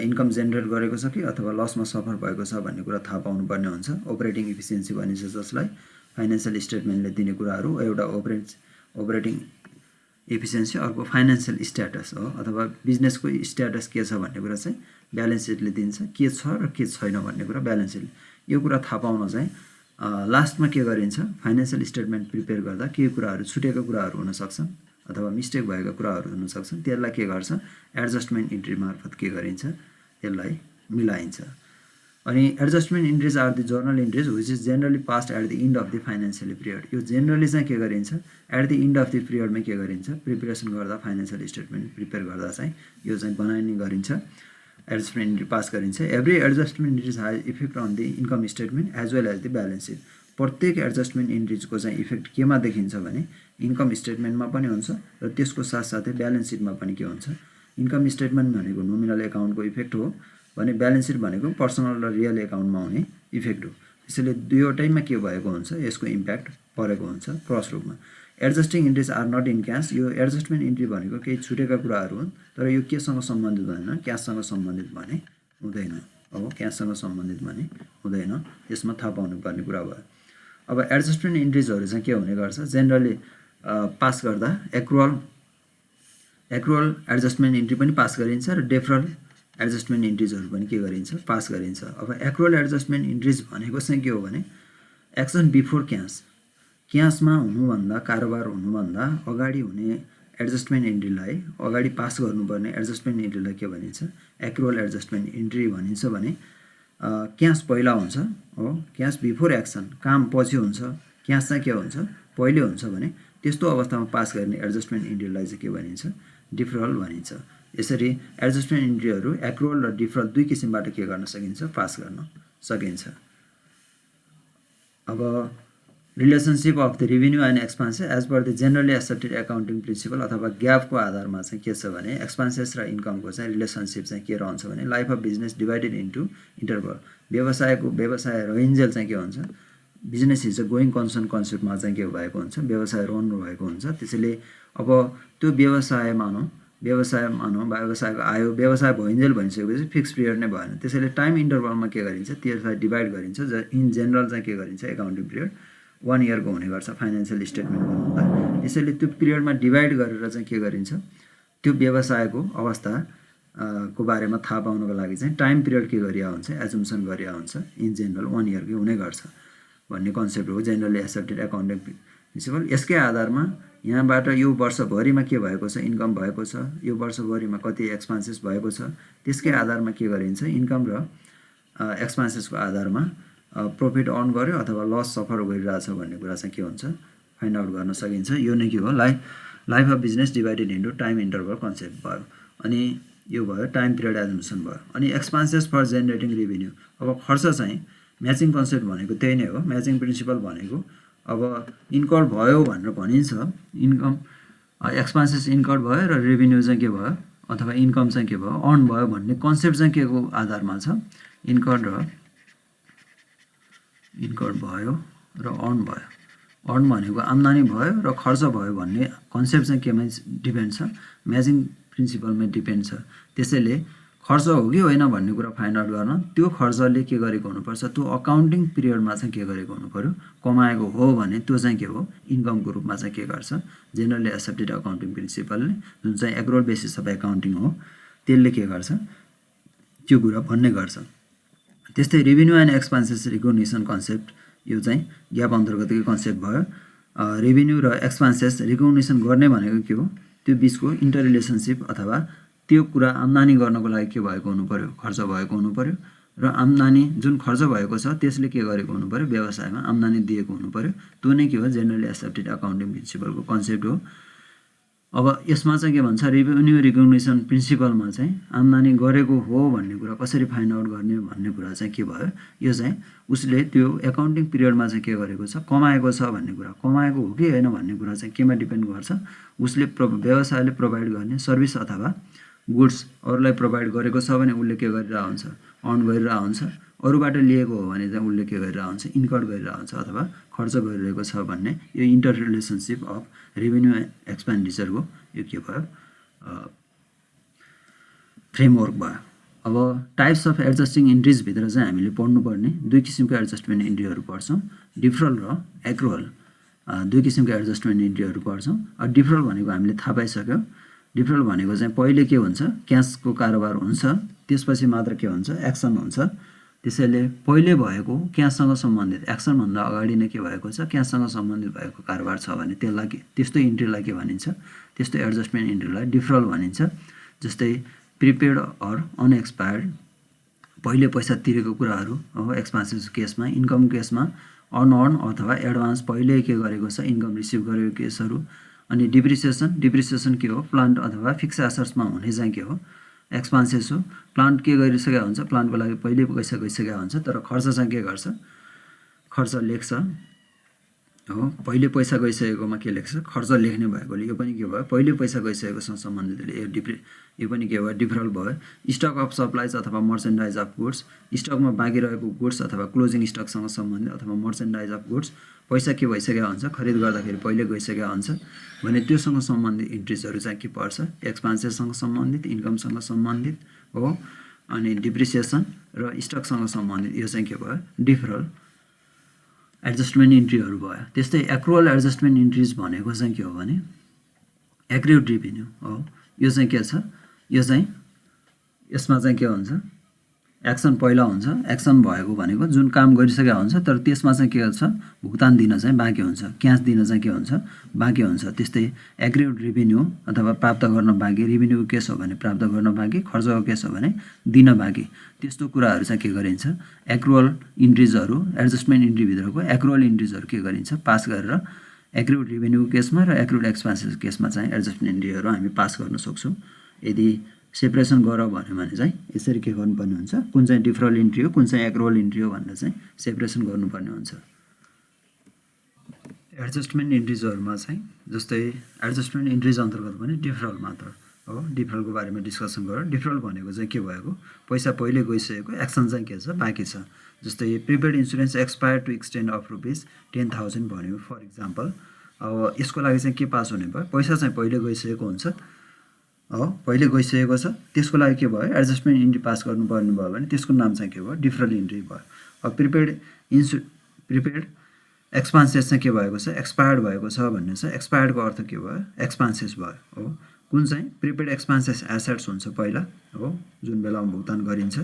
Speaker 1: इन्कम जेनेरेट गरेको छ कि अथवा लसमा सफर भएको छ भन्ने कुरा थाहा पाउनुपर्ने हुन्छ अपरेटिङ इफिसियन्सी भनिन्छ जसलाई फाइनेन्सियल स्टेटमेन्टले दिने कुराहरू एउटा अपरेटिङ इफिसियन्सी अर्को फाइनेन्सियल स्ट्याटस हो अथवा बिजनेसको स्ट्याटस के छ भन्ने कुरा चाहिँ ब्यालेन्स सिटले दिन्छ के छ र के छैन भन्ने कुरा ब्यालेन्स सिटले यो कुरा थाहा पाउन चाहिँ लास्टमा के गरिन्छ फाइनेन्सियल स्टेटमेन्ट प्रिपेयर गर्दा के कुराहरू छुटेको कुराहरू हुन सक्छन् अथवा मिस्टेक भएका कुराहरू हुन सक्छन् त्यसलाई के गर्छ एडजस्टमेन्ट इन्ट्री मार्फत के गरिन्छ त्यसलाई मिलाइन्छ अनि adjustment entries are the journal entries which is generally passed at the end of the financial period यो जेनरली चाहिँ के गरिन्छ at the end of the पिरियडमा के गरिन्छ प्रिपेरेसन गर्दा फाइनेन्सियल स्टेटमेन्ट प्रिपेयर गर्दा चाहिँ यो चाहिँ बनाइने गरिन्छ एडजस्टमेन्ट इन्ट्री पास गरिन्छ every adjustment entries has effect on the income statement as well as the balance sheet प्रत्येक एडजस्टमेन्ट इन्ट्रिजको चाहिँ इफेक्ट केमा देखिन्छ भने इन्कम स्टेटमेन्टमा पनि हुन्छ र त्यसको साथसाथै ब्यालेन्स सिटमा पनि के हुन्छ इन्कम स्टेटमेन्ट भनेको नोमिनल एकाउन्टको इफेक्ट हो भने ब्यालेन्स सिट भनेको पर्सनल र रियल एकाउन्टमा हुने इफेक्ट हो त्यसैले दुईवटैमा के भएको हुन्छ यसको इम्प्याक्ट परेको हुन्छ क्रस रूपमा adjusting entries are not in cash यो एडजस्टमेन्ट इन्ट्री भनेको केही छुटेका कुराहरू हुन् तर यो केसँग सम्बन्धित भएन क्याससँग सम्बन्धित भने हुँदैन अब क्याससँग सम्बन्धित भने हुँदैन यसमा थाहा पाउनुपर्ने कुरा भयो अब एडजस्टमेन्ट इन्ट्रिजहरू चाहिँ के हुने गर्छ जेनरली पास गर्दा एक्रुअल एडजस्टमेन्ट इन्ट्री पनि पास गरिन्छ र डेफरल एडजस्टमेन्ट इन्ट्रिजहरू पनि के गरिन्छ पास गरिन्छ अब एक्रुअल एडजस्टमेन्ट इन्ट्रिज भनेको चाहिँ के हो भने एक्सन बिफोर क्यासमा हुनुभन्दा कारोबार हुनुभन्दा अगाडि हुने एडजस्टमेन्ट इन्ट्रीलाई अगाडि पास गर्नुपर्ने एडजस्टमेन्ट इन्ट्रीलाई के भनिन्छ एक्रुअल एडजस्टमेन्ट इन्ट्री भनिन्छ भने क्यास पहिला हुन्छ हो क्यास बिफोर एक्सन काम पछि हुन्छ क्यास चाहिँ के हुन्छ पहिले हुन्छ भने त्यस्तो अवस्थामा पास गर्ने एडजस्टमेन्ट इन्ट्रीलाई चाहिँ के भनिन्छ डिफरल भनिन्छ यसरी एडजस्टमेन्ट इन्ट्रीहरू एक्रुअल र डिफरल दुई किसिमबाट के गर्न सकिन्छ पास गर्न सकिन्छ अब relationship of the revenue and expenses as per the generally accepted accounting principle अथवा ग्यापको आधारमा चाहिँ के छ भने एक्सपेन्सेस र इन्कमको चाहिँ रिलेसनसिप चाहिँ के रहन्छ भने life of business divided into interval व्यवसाय रहन्जेल चाहिँ के हुन्छ business is a going concern कन्सेप्टमा चाहिँ के भएको हुन्छ व्यवसाय रहनु भएको हुन्छ त्यसैले अब त्यो व्यवसायको आयो व्यवसाय भइन्जेल भनिसकेपछि फिक्स पिरियड नै भएन त्यसैले टाइम इन्टरभलमा के गरिन्छ त्यसलाई डिभाइड गरिन्छ इन जेनरल चाहिँ के गरिन्छ एकाउन्टिङ पिरियड 1 इयरको हुने गर्छ फाइनेन्सियल स्टेटमेन्ट बनाउँदा त्यसैले त्यो पिरियडमा डिभाइड गरेर चाहिँ के गरिन्छ त्यो व्यवसायको अवस्था को बारेमा थाहा पाउनको लागि चाहिँ टाइम पिरियड के गरिया हुन्छ एजुम्सन गरिया हुन्छ इन जेनरल 1 इयरकै हुने गर्छ भन्ने कन्सेप्ट हो जेनरली एक्सेप्टेड एकाउन्टिङ प्रिन्सिपल यसकै आधारमा यहाँबाट यो वर्षभरिमा के भएको छ इन्कम भएको छ यो वर्षभरिमा कति एक्सपेन्सेस भएको छ त्यसकै आधारमा के गरिन्छ इन्कम र एक्सपेन्सेसको आधारमा प्रॉफिट अर्न गर्यो अथवा लस सफर गरिरहेछ भन्ने कुरा चाहिँ के हुन्छ फाइन्ड आउट गर्न सकिन्छ यो नै के हो life of business divided into time interval concept भयो अनि यो भयो टाइम पिरियड एजुम्सन भयो अनि एक्सपेन्सेस फर जेनेरेटिङ रेभिन्यू अब खर्च चाहिँ म्याचिङ कन्सेप्ट भनेको त्यही नै हो म्याचिङ प्रिन्सिपल भनेको अब इन्कर्ड भयो भनेर भनिन्छ इन्कम एक्सपेन्सेस इन्कर्ड भयो र रेभिन्यू चाहिँ के भयो अथवा इन्कम चाहिँ के भयो अर्न भयो भन्ने कन्सेप्ट चाहिँ के को आधारमा छ इन्कर्ड भयो र अर्न भयो अर्न भनेको आम्दानी भयो र खर्च भयो भन्ने कन्सेप्ट चाहिँ केमा डिपेन्ड छ म्याचिङ प्रिन्सिपलमा डिपेन्ड छ त्यसैले खर्च हो कि होइन भन्ने कुरा फाइन्ड आउट गर्न त्यो खर्चले के गरेको हुनुपर्छ त्यो अकाउन्टिङ पिरियडमा चाहिँ के गरेको हुनु पर्यो कमाएको हो भने त्यो चाहिँ के हो इन्कमको रूपमा चाहिँ के गर्छ जेनरली एक्सेप्टेड अकाउन्टिङ प्रिन्सिपलले जुन चाहिँ एक्रुअल बेसिस अफ एकाउन्टिङ हो त्यसले के गर्छ त्यो कुरा भन्ने गर्छ त्यस्तै revenue and expenses recognition concept यो चाहिँ ग्याप अन्तर्गतकै कन्सेप्ट भयो रेभिन्यू र एक्सपेन्सेस रिकग्निसन गर्ने भनेको के हो त्यो बिचको इन्टर रिलेसनसिप अथवा त्यो कुरा आम्दानी गर्नको लागि के भएको हुनु पर्यो, खर्च भएको हुनु पर्यो र आम्दानी जुन खर्च भएको छ त्यसले के गरेको हुनु पर्यो, व्यवसायमा आम्दानी दिएको हुनु पर्यो। त्यो नै के हो, जेनरली एक्सेप्टेड अकाउन्टिङ प्रिन्सिपलको कन्सेप्ट हो। अब यसमा चाहिँ के भन्छ, रेभेन्यू रिकग्निसन प्रिन्सिपलमा चाहिँ आम्दानी गरेको हो भन्ने कुरा कसरी फाइन्ड आउट गर्ने भन्ने कुरा चाहिँ के भयो, यो चाहिँ उसले त्यो एकाउन्टिङ पिरियडमा चाहिँ के गरेको छ, कमाएको छ भन्ने कुरा, कमाएको हो कि होइन भन्ने कुरा चाहिँ केमा डिपेन्ड गर्छ, उसले व्यवसायले प्रोभाइड गर्ने सर्भिस अथवा गुड्स अरूलाई प्रोभाइड गरेको छ भने उसले के गरिरहेको हुन्छ, अर्न गरिरहेको हुन्छ, अरूबाट लिएको हो भने चाहिँ उसले के गरिरहेको हुन्छ, इन्कम गरिरहेको हुन्छ अथवा खर्च गरिरहेको छ भन्ने यो इन्टर रिलेसनसिप अफ रेभेन्यू एक्सपेन्डिचरको यो के भयो, फ्रेमवर्क भयो। अब टाइप्स अफ एडजस्टिङ इन्ट्रिजभित्र चाहिँ हामीले पढ्नुपर्ने दुई किसिमको एडजस्टमेन्ट इन्ट्रीहरू पढ्छौँ, डिफरल र एक्रुअल। दुई किसिमको एडजस्टमेन्ट इन्ट्रीहरू पढ्छौँ। डिफरल भनेको हामीले थाहा पाइसक्यो। डिफरल भनेको चाहिँ पहिले के हुन्छ, क्यासको कारोबार हुन्छ, त्यसपछि मात्र के हुन्छ, एक्सन हुन्छ। त्यसैले पहिले भएको क्याससँग सम्बन्धित, एक्सनभन्दा अगाडि नै के भएको छ, क्याससँग सम्बन्धित भएको कारोबार छ भने त्यसलाई त्यस्तो इन्ट्रीलाई के भनिन्छ, त्यस्तो एडजस्टमेन्ट इन्ट्रीलाई डिफरल भनिन्छ। जस्तै प्रिपेड अर अनएक्सपायर्ड, पहिले पैसा तिरेको कुराहरू हो एक्सपेन्सेस केसमा, इन्कम केसमा अनअर्न अथवा एडभान्स पहिले के गरेको छ, इन्कम रिसिभ गरेको केसहरू। अनि डिप्रिसिएसन के हो, प्लान्ट अथवा फिक्स एसेट्समा हुने चाहिँ के हो, एक्सपेन्सेस हो। प्लान्ट के गरिसकेको हुन्छ, प्लान्टको लागि पहिले पैसा गइसकेको हुन्छ, तर खर्च चाहिँ के गर्छ, खर्च लेख्छ हो। पहिले पैसा गइसकेकोमा के लेख्छ, खर्च लेख्ने भएकोले यो पनि के भयो, पहिले पैसा गइसकेकोसँग सम्बन्धित यो पनि के भयो, डिफरल भयो। स्टक अफ सप्लाइज अथवा मर्चेन्डाइज अफ गुड्स, स्टकमा बाँकी रहेको गुड्स अथवा क्लोजिङ स्टकसँग सम्बन्धित अथवा मर्चेन्डाइज अफ गुड्स, पैसा के भइसकेको हुन्छ, खरिद गर्दाखेरि पहिले गइसकेको हुन्छ भने त्योसँग सम्बन्धित इन्ट्रिजहरू चाहिँ के पर्छ, एक्सपेन्सेससँग सम्बन्धित, इन्कमसँग सम्बन्धित हो। अनि डिप्रिसिएसन र स्टकसँग सम्बन्धित यो चाहिँ के भयो, डिफरल एडजस्टमेन्ट इन्ट्रीहरू भयो। त्यस्तै एक्रुअल एडजस्टमेन्ट इन्ट्रिज भनेको चाहिँ के हो भने एक्रुड रेभेन्यू हो। यो चाहिँ के छ, यो चाहिँ यसमा चाहिँ के हुन्छ, एक्सन पहिला हुन्छ, एक्सन भएको भनेको जुन काम गरिसकेको हुन्छ तर त्यसमा चाहिँ के छ, भुक्तान दिन चाहिँ बाँकी हुन्छ, क्यास दिन चाहिँ के हुन्छ, बाँकी हुन्छ। त्यस्तै एक्रुड रेभेन्यू अथवा प्राप्त गर्न बाँकी, रेभेन्यूको केस हो भने प्राप्त गर्न बाँकी, खर्चको केस हो भने दिन बाँकी, त्यस्तो कुराहरू चाहिँ के गरिन्छ, एक्रुअल इन्ट्रिजहरू, एडजस्टमेन्ट इन्ट्रीभित्रको एक्रुअल इन्ट्रिजहरू के गरिन्छ, पास गरेर एक्रुड रेभेन्यूको केसमा र एक्रुड एक्सपेन्सेस केसमा चाहिँ एडजस्टमेन्ट इन्ट्रीहरू हामी पास गर्न सक्छौँ। यदि सेपरेसन गर भन्यो भने चाहिँ यसरी के गर्नुपर्ने हुन्छ, कुन चाहिँ डिफरल इन्ट्री हो, कुन चाहिँ एक्रुअल इन्ट्री हो भनेर चाहिँ सेपरेसन गर्नुपर्ने हुन्छ। एडजस्टमेन्ट इन्ट्रिजहरूमा चाहिँ जस्तै एडजस्टमेन्ट इन्ट्रिज अन्तर्गत पनि डिफरल मात्र हो। डिफरलको बारेमा डिस्कसन गरौँ। डिफरल भनेको चाहिँ के भएको, पैसा पहिले गइसकेको, एक्सन चाहिँ के छ, बाँकी छ। जस्तै prepaid insurance expire to extend of ₹10,000 भन्यो फर इक्जाम्पल। अब यसको लागि चाहिँ के पास हुने भयो, पैसा चाहिँ पहिले गइसकेको हुन्छ हो, पहिले गइसकेको छ, त्यसको लागि के भयो, एडजस्टमेन्ट इन्ट्री पास गर्नुपर्ने भयो भने त्यसको नाम चाहिँ के भयो, डिफरल इन्ट्री भयो। अब प्रिपेड एक्सपेन्सेस चाहिँ के भएको छ, एक्सपायर्ड भएको छ भन्ने छ। एक्सपायर्डको अर्थ के भयो, एक्सपेन्सेस भयो हो। कुन चाहिँ प्रिपेड एक्सपेन्सेस एसेट्स हुन्छ पहिला हो, जुन बेलामा भुक्तान गरिन्छ।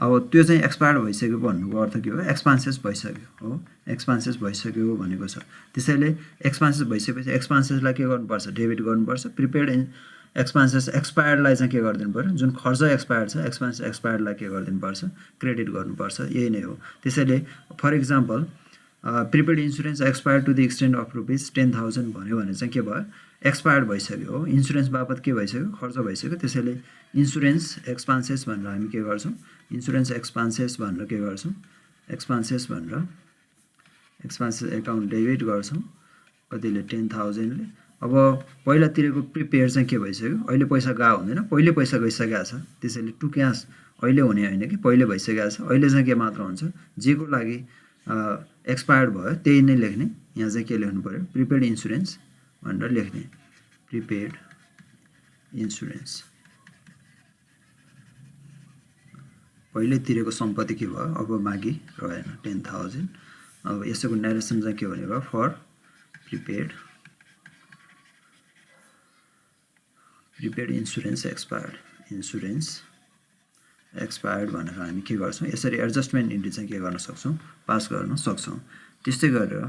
Speaker 1: अब त्यो चाहिँ एक्सपायर्ड भइसक्यो भन्नुको अर्थ के हो, एक्सपेन्सेस भइसक्यो हो, एक्सपेन्सेस भइसक्यो भनेको छ। त्यसैले एक्सपेन्सेस भइसकेपछि एक्सपेन्सेसलाई के गर्नुपर्छ, डेबिट गर्नुपर्छ। प्रिपेड एक्सपेन्सेस एक्सपायर्डलाई चाहिँ के गरिदिनु पर्यो, जुन खर्च एक्सपायर्ड छ, एक्सपेन्स एक्सपायर्डलाई के गरिदिनु पर्छ, क्रेडिट गर्नुपर्छ। यही नै हो। त्यसैले for example prepaid insurance expired to the extend of ₹10,000 भन्यो भने चाहिँ के भयो, एक्सपायर्ड भइसक्यो हो, इन्सुरेन्स बापत के भइसक्यो, खर्च भइसक्यो। त्यसैले इन्सुरेन्स एक्सपेन्सेस भनेर हामी के गर्छौँ, इन्सुरेन्स एक्सपेन्सेस भनेर के गर्छौँ, एक्सपेन्सेस भनेर एक्सपेन्सेस एकाउन्ट डेबिट गर्छौँ। कतिले 10,000ले। अब पहिला तिरेको प्रिपेयर चाहिँ के भइसक्यो, अहिले पैसा गएको हुँदैन, पहिले पैसा गइसकेको छ। त्यसैले टु क्यास अहिले हुने होइन कि पहिले भइसकेको छ। अहिले चाहिँ के मात्र हुन्छ, जेको लागि एक्सपायर्ड भयो त्यही नै लेख्ने। यहाँ चाहिँ के लेख्नु पर्यो, प्रिपेड इन्सुरेन्स भनेर लेख्ने, प्रिपेड इन्सुरेन्स। पहिले तिरेको सम्पत्ति के भयो, अब बाँकी रहेन 10,000। अब यसको नरेसन चाहिँ के हुने भयो, फर प्रिपेड इन्सुरेन्स एक्सपायर्ड भनेर हामी के गर्छौँ, यसरी एडजस्टमेन्ट इन्ट्री चाहिँ के गर्न सक्छौँ, पास गर्न सक्छौँ। त्यस्तै गरेर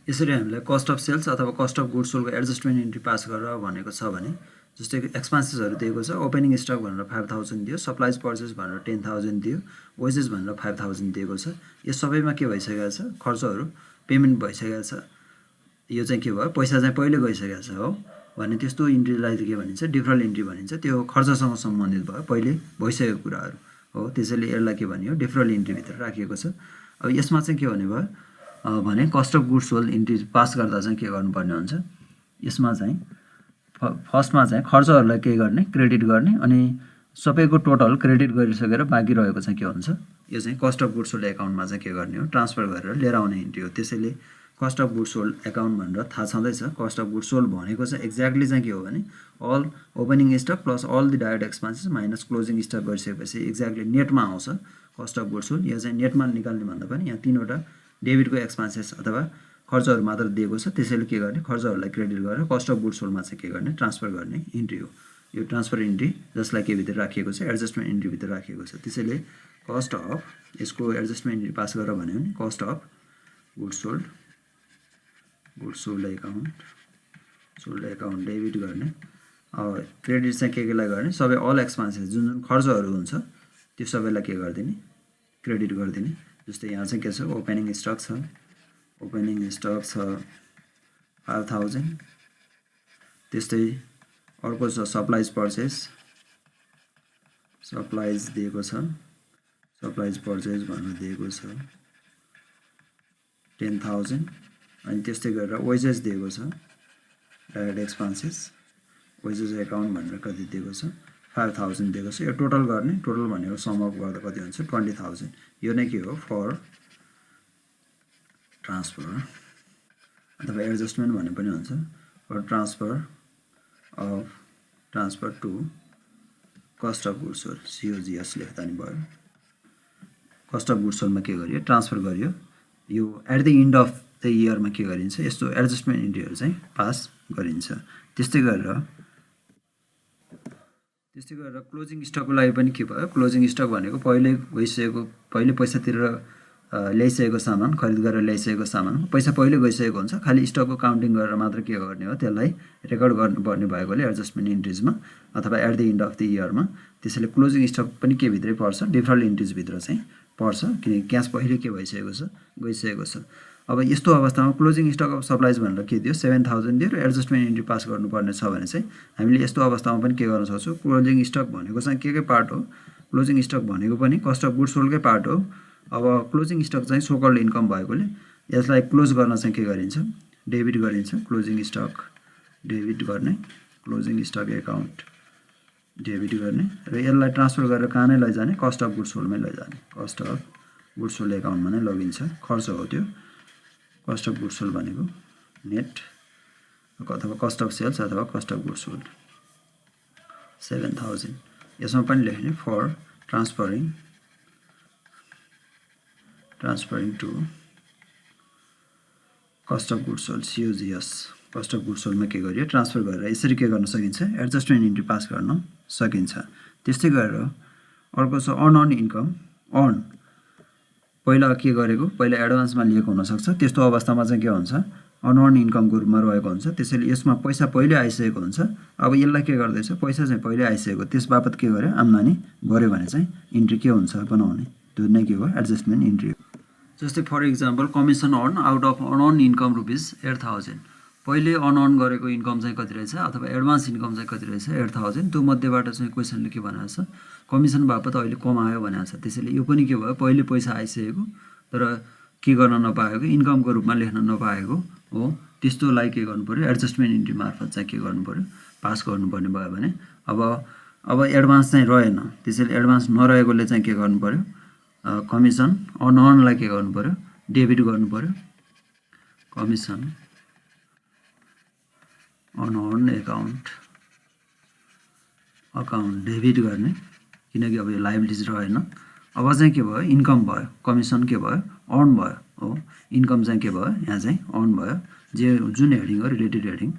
Speaker 1: यसरी हामीलाई कस्ट अफ सेल्स अथवा कस्ट अफ गुड्स सोल्डको एडजस्टमेन्ट इन्ट्री पास गरेर भनेको छ भने जस्तै एक्सपेन्सेसहरू दिएको छ ओपनिङ स्टक भनेर 5000 दियो सप्लाइज पर्चेस भनेर 10000 दियो वेजेस भनेर 5000 दिएको छ यो सबैमा के भइसकेको छ खर्चहरू पेमेन्ट भइसकेको छ यो चाहिँ के भयो पैसा चाहिँ पहिले गइसकेको छ हो भने त्यस्तो इन्ट्रीलाई के भनिन्छ डिफरल इन्ट्री भनिन्छ त्यो खर्चसँग सम्बन्धित भयो पहिले भइसकेको कुराहरू हो त्यसैले यसलाई के भनियो डिफरल इन्ट्री भित्र राखिएको छ अब यसमा चाहिँ के भन्ने भयो भने cost of goods sold entry pass गर्दा चाहिँ के गर्नुपर्ने हुन्छ यसमा चाहिँ फर्स्टमा चाहिँ खर्चहरूलाई के गर्ने क्रेडिट गर्ने अनि सबैको टोटल क्रेडिट गरिसकेर बाँकी रहेको चाहिँ के हुन्छ यो चाहिँ कस्ट अफ गुड्स सोल्ड एकाउन्टमा चाहिँ के गर्ने हो ट्रान्सफर गरेर लिएर आउने इन्ट्री हो त्यसैले cost of goods sold account भनेर थाहा छँदैछ कस्ट अफ गुड्स सोल्ड भनेको चाहिँ एक्ज्याक्टली चाहिँ के हो भने all opening stock plus all the direct expenses minus closing stock गरिसकेपछि एक्ज्याक्टली नेटमा आउँछ कस्ट अफ गुड्स सोल्ड यो चाहिँ नेटमा निकाल्ने भन्दा पनि यहाँ तीनवटा डेबिटको एक्सपेन्सेस अथवा खर्चहरू मात्र दिएको छ त्यसैले के गर्ने खर्चहरूलाई क्रेडिट गरेर कस्ट अफ गुड्स सोल्डमा चाहिँ के गर्ने ट्रान्सफर गर्ने इन्ट्री हो यो ट्रान्सफर इन्ट्री जसलाई के भित्र राखिएको छ एडजस्टमेन्ट इन्ट्री भित्र राखिएको छ त्यसैले कस्ट अफ यसको एडजस्टमेन्ट इन्ट्री पास गरेर भन्यो भने cost of goods sold account debit गर्ने क्रेडिट चाहिँ केलाई गर्ने सबै अल एक्सपेन्सेस जुन जुन खर्चहरू हुन्छ त्यो सबैलाई के गरिदिने क्रेडिट गरिदिने जस्तै यहाँ चाहिँ के छ ओपनिङ स्टक छ 5000 त्यस्तै अर्को छ सप्लाइज पर्चेस सप्लाइज दिएको छ सप्लाइज पर्चेस भनेर दिएको छ 10000 अनि त्यस्तै गरेर वेजेस दिएको छ डाइरेक्ट एक्सपेन्सेस वेजेस एकाउन्ट भनेर कति दिएको छ 5000 दिएको छ यो टोटल गर्ने टोटल भनेको सम अफ गर्दा कति हुन्छ 20000 यो नै के हो फर ट्रान्सफर अथवा एडजस्टमेन्ट भन्ने पनि हुन्छ for transfer to cost of goods sold COGS लेख्दा नि भयो कस्ट अफ गुड्स सोल्डमा के गरियो ट्रान्सफर गरियो यो at the end of the इयरमा के गरिन्छ यस्तो एडजस्टमेन्ट इन्ट्रीहरू चाहिँ पास गरिन्छ त्यस्तै गरेर क्लोजिङ स्टकको लागि पनि के भयो क्लोजिङ स्टक भनेको पहिले गइसकेको पहिले पैसा तिरेर ल्याइसकेको सामान खरिद गरेर ल्याइसकेको सामान पैसा पहिले गइसकेको हुन्छ खालि स्टकको काउन्टिङ गरेर मात्र के गर्ने हो त्यसलाई रेकर्ड गर्नुपर्ने भएकोले एडजस्टमेन्ट इन्ट्रिजमा अथवा at the end of the इयरमा त्यसैले क्लोजिङ स्टक पनि के भित्रै पर्छ डिफरल इन्ट्रिजभित्र चाहिँ पर्छ किनकि क्यास पहिले के भइसकेको छ गइसकेको छ अब यस्तो अवस्थामा क्लोजिङ स्टक अफ सप्लाइज भनेर के दियो 7000 दियो र एडजस्टमेन्ट इन्ट्री पास गर्नुपर्ने छ भने चाहिँ हामीले यस्तो अवस्थामा पनि के गर्न सक्छौँ क्लोजिङ स्टक भनेको चाहिँ के पार्ट हो क्लोजिङ स्टक भनेको पनि कस्ट अफ गुड्स सोल्डकै पार्ट हो अब क्लोजिङ स्टक चाहिँ सोकल्ड इन्कम भएकोले यसलाई क्लोज गर्न चाहिँ के गरिन्छ डेबिट गरिन्छ क्लोजिङ स्टक डेबिट गर्ने क्लोजिङ स्टक एकाउन्ट डेबिट गर्ने र यसलाई ट्रान्सफर गरेर कहाँ नै लैजाने कस्ट अफ गुड्स सोल्डमै लैजाने कस्ट अफ गुड्स सोल्ड एकाउन्टमा नै लगिन्छ खर्च हो त्यो कस्ट अफ गुड्स सोल्ड भनेको नेट अथवा कस्ट अफ सेल्स अथवा कस्ट अफ गुड्स सोल्ड 7000 यसमा पनि लेख्ने for transferring to cost of goods sold COGS cost of goods सोल्डमा के गरियो ट्रान्सफर गरेर यसरी के गर्न सकिन्छ एडजस्टमेन्ट इन्ट्री पास गर्न सकिन्छ त्यस्तै गरेर अर्को छ अन इन्कम अर्न पहिला के गरेको पहिला एडभान्समा लिएको हुनसक्छ त्यस्तो अवस्थामा चाहिँ के हुन्छ अनअर्न इन्कमको रूपमा रहेको हुन्छ त्यसैले यसमा पैसा पहिले आइसकेको हुन्छ अब यसलाई के गर्दैछ पैसा चाहिँ पहिले आइसकेको त्यस बापत के गर्यो आम्दानी गर्यो भने चाहिँ इन्ट्री के हुन्छ बनाउने त्यो नै के हो एडजस्टमेन्ट इन्ट्री जस्तै for example commission earn out of unearn income rupees 8000 पहिले अनअर्न गरेको इन्कम चाहिँ कति रहेछ अथवा एडभान्स इन्कम चाहिँ कति रहेछ 8000 त्यो मध्येबाट चाहिँ क्वेसनले के भनेको छ कमिसन बापत अहिले कमायो भनेको छ त्यसैले यो पनि के भयो पहिले पैसा आइसकेको तर के गर्न नपाएको इन्कमको रूपमा लेख्न नपाएको हो त्यस्तोलाई के गर्नु पर्यो एडजस्टमेन्ट इन्ट्री मार्फत चाहिँ के गर्नु पर्यो पास गर्नुपर्ने भयो भने अब एडभान्स चाहिँ रहेन त्यसैले एडभान्स नरहेकोले चाहिँ के गर्नु पर्यो कमिसन अनअर्नलाई के गर्नु पर्यो डेबिट गर्नु पर्यो कमिसन अनअर्न अकाउन्ट डेबिट गर्ने किनकि अब यो लाइबिलिटिज रहेन अब चाहिँ के भयो इन्कम भयो कमिसन के भयो अर्न भयो हो इन्कम चाहिँ के भयो यहाँ चाहिँ अर्न भयो जे जुन हेडिङ हो रिलेटेड हेडिङ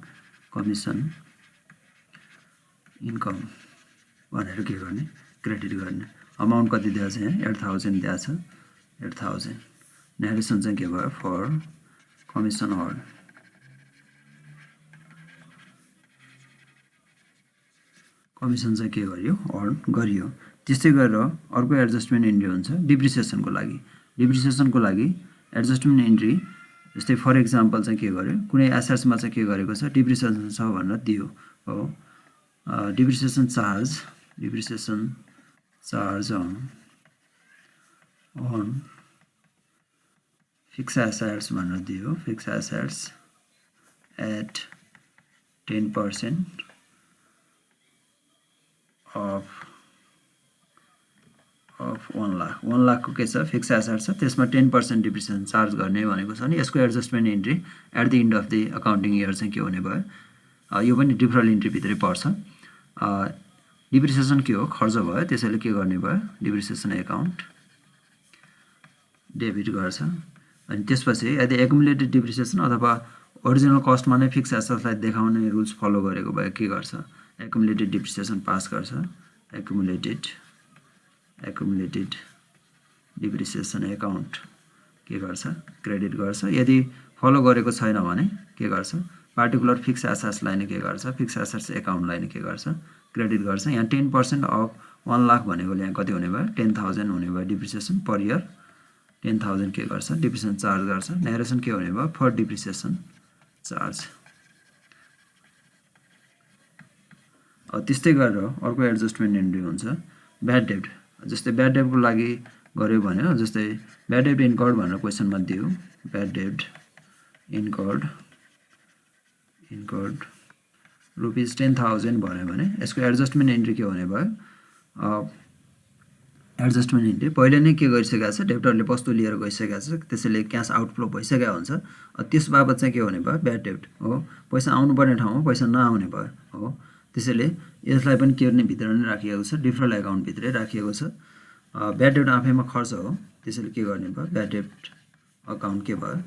Speaker 1: कमिसन इन्कम भनेर के गर्ने क्रेडिट गर्ने अमाउन्ट कति दिएको छ यहाँ 8000 दिएको छ 8000 नेरेसन चाहिँ के भयो फर कमिसन अर्न कमिसन चाहिँ के गरियो अर्न गरियो। त्यस्तै गरेर अर्को एडजस्टमेन्ट इन्ट्री हुन्छ डिप्रिसिएसनको लागि। डिप्रिसिएसनको लागि एडजस्टमेन्ट इन्ट्री जस्तै फर इक्जाम्पल चाहिँ के गर्यो कुनै एसेट्समा चाहिँ के गरेको छ डिप्रिसिएसन छ भनेर दियो हो। Depreciation charge on fix assets भनेर दियो। Fix assets at 10% of 1 lakh 1 लाखको के छ फिक्स एसेट छ त्यसमा 10% डिप्रिसिएसन चार्ज गर्ने भनेको छ नि यसको adjustment entry at the end of the accounting year चाहिँ के हुने भयो यो पनि डिफरल इन्ट्री भित्रै पर्छ। डिप्रिसिएसन के हो खर्च भयो त्यसैले के गर्ने भयो डिप्रिसिएसन एकाउन्ट डेबिट गर्छ। अनि त्यसपछि यदि एकुमुलेटेड डिप्रिसिएसन अथवा ओरिजिनल कस्टमा नै फिक्स एसेट्सलाई देखाउने रुल्स फलो गरेको भए के गर्छ एकुमुलेटेड डिप्रिसिएसन पास गर्छ। एकुमुलेटेड डिप्रिसिएसन एकाउन्ट के गर्छ क्रेडिट गर्छ। यदि फलो गरेको छैन भने के गर्छ पार्टिकुलर फिक्स एसेट्सलाई नै के गर्छ फिक्स एसेट्स एकाउन्टलाई नै के गर्छ क्रेडिट गर्छ। यहाँ 10% अफ 1 लाख भनेकोले यहाँ कति हुने भयो 10,000 हुने भयो डिप्रिसिएसन पर इयर 10,000 के गर्छ डिप्रिसिएसन चार्ज गर्छ। न्यारेसन के हुने भयो फर डिप्रिसिएसन चार्ज। त्यस्तै गरेर अर्को एडजस्टमेन्ट इन्ट्री हुन्छ ब्याड डेब्ट। जस्तै ब्याड डेब्टको लागि गर्यो भने जस्तै ब्याड डेब्ट इन्कर्ड भनेर क्वेसनमा दियो ब्याड डेब्ट इन्कर्ड रुपिस 10,000 भन्यो भने यसको एडजस्टमेन्ट इन्ट्री के हुने भयो एडजस्टमेन्ट इन्ट्री पहिले नै के गरिसकेको छ डेब्टरले वस्तु लिएर गइसकेको छ त्यसैले क्यास आउटफ्लो भइसकेको हुन्छ। त्यस बाबत चाहिँ के हुने भयो ब्याड डेब्ट हो पैसा आउनुपर्ने ठाउँमा पैसा नआउने भयो हो। त्यसैले यसलाई पनि के गर्ने भित्र नै राखिएको छ डिफरल एकाउन्ट भित्रै राखिएको छ। ब्याड डेब्ट आफैमा खर्च हो त्यसैले के गर्ने भयो ब्याड डेब्ट अकाउन्ट के भयो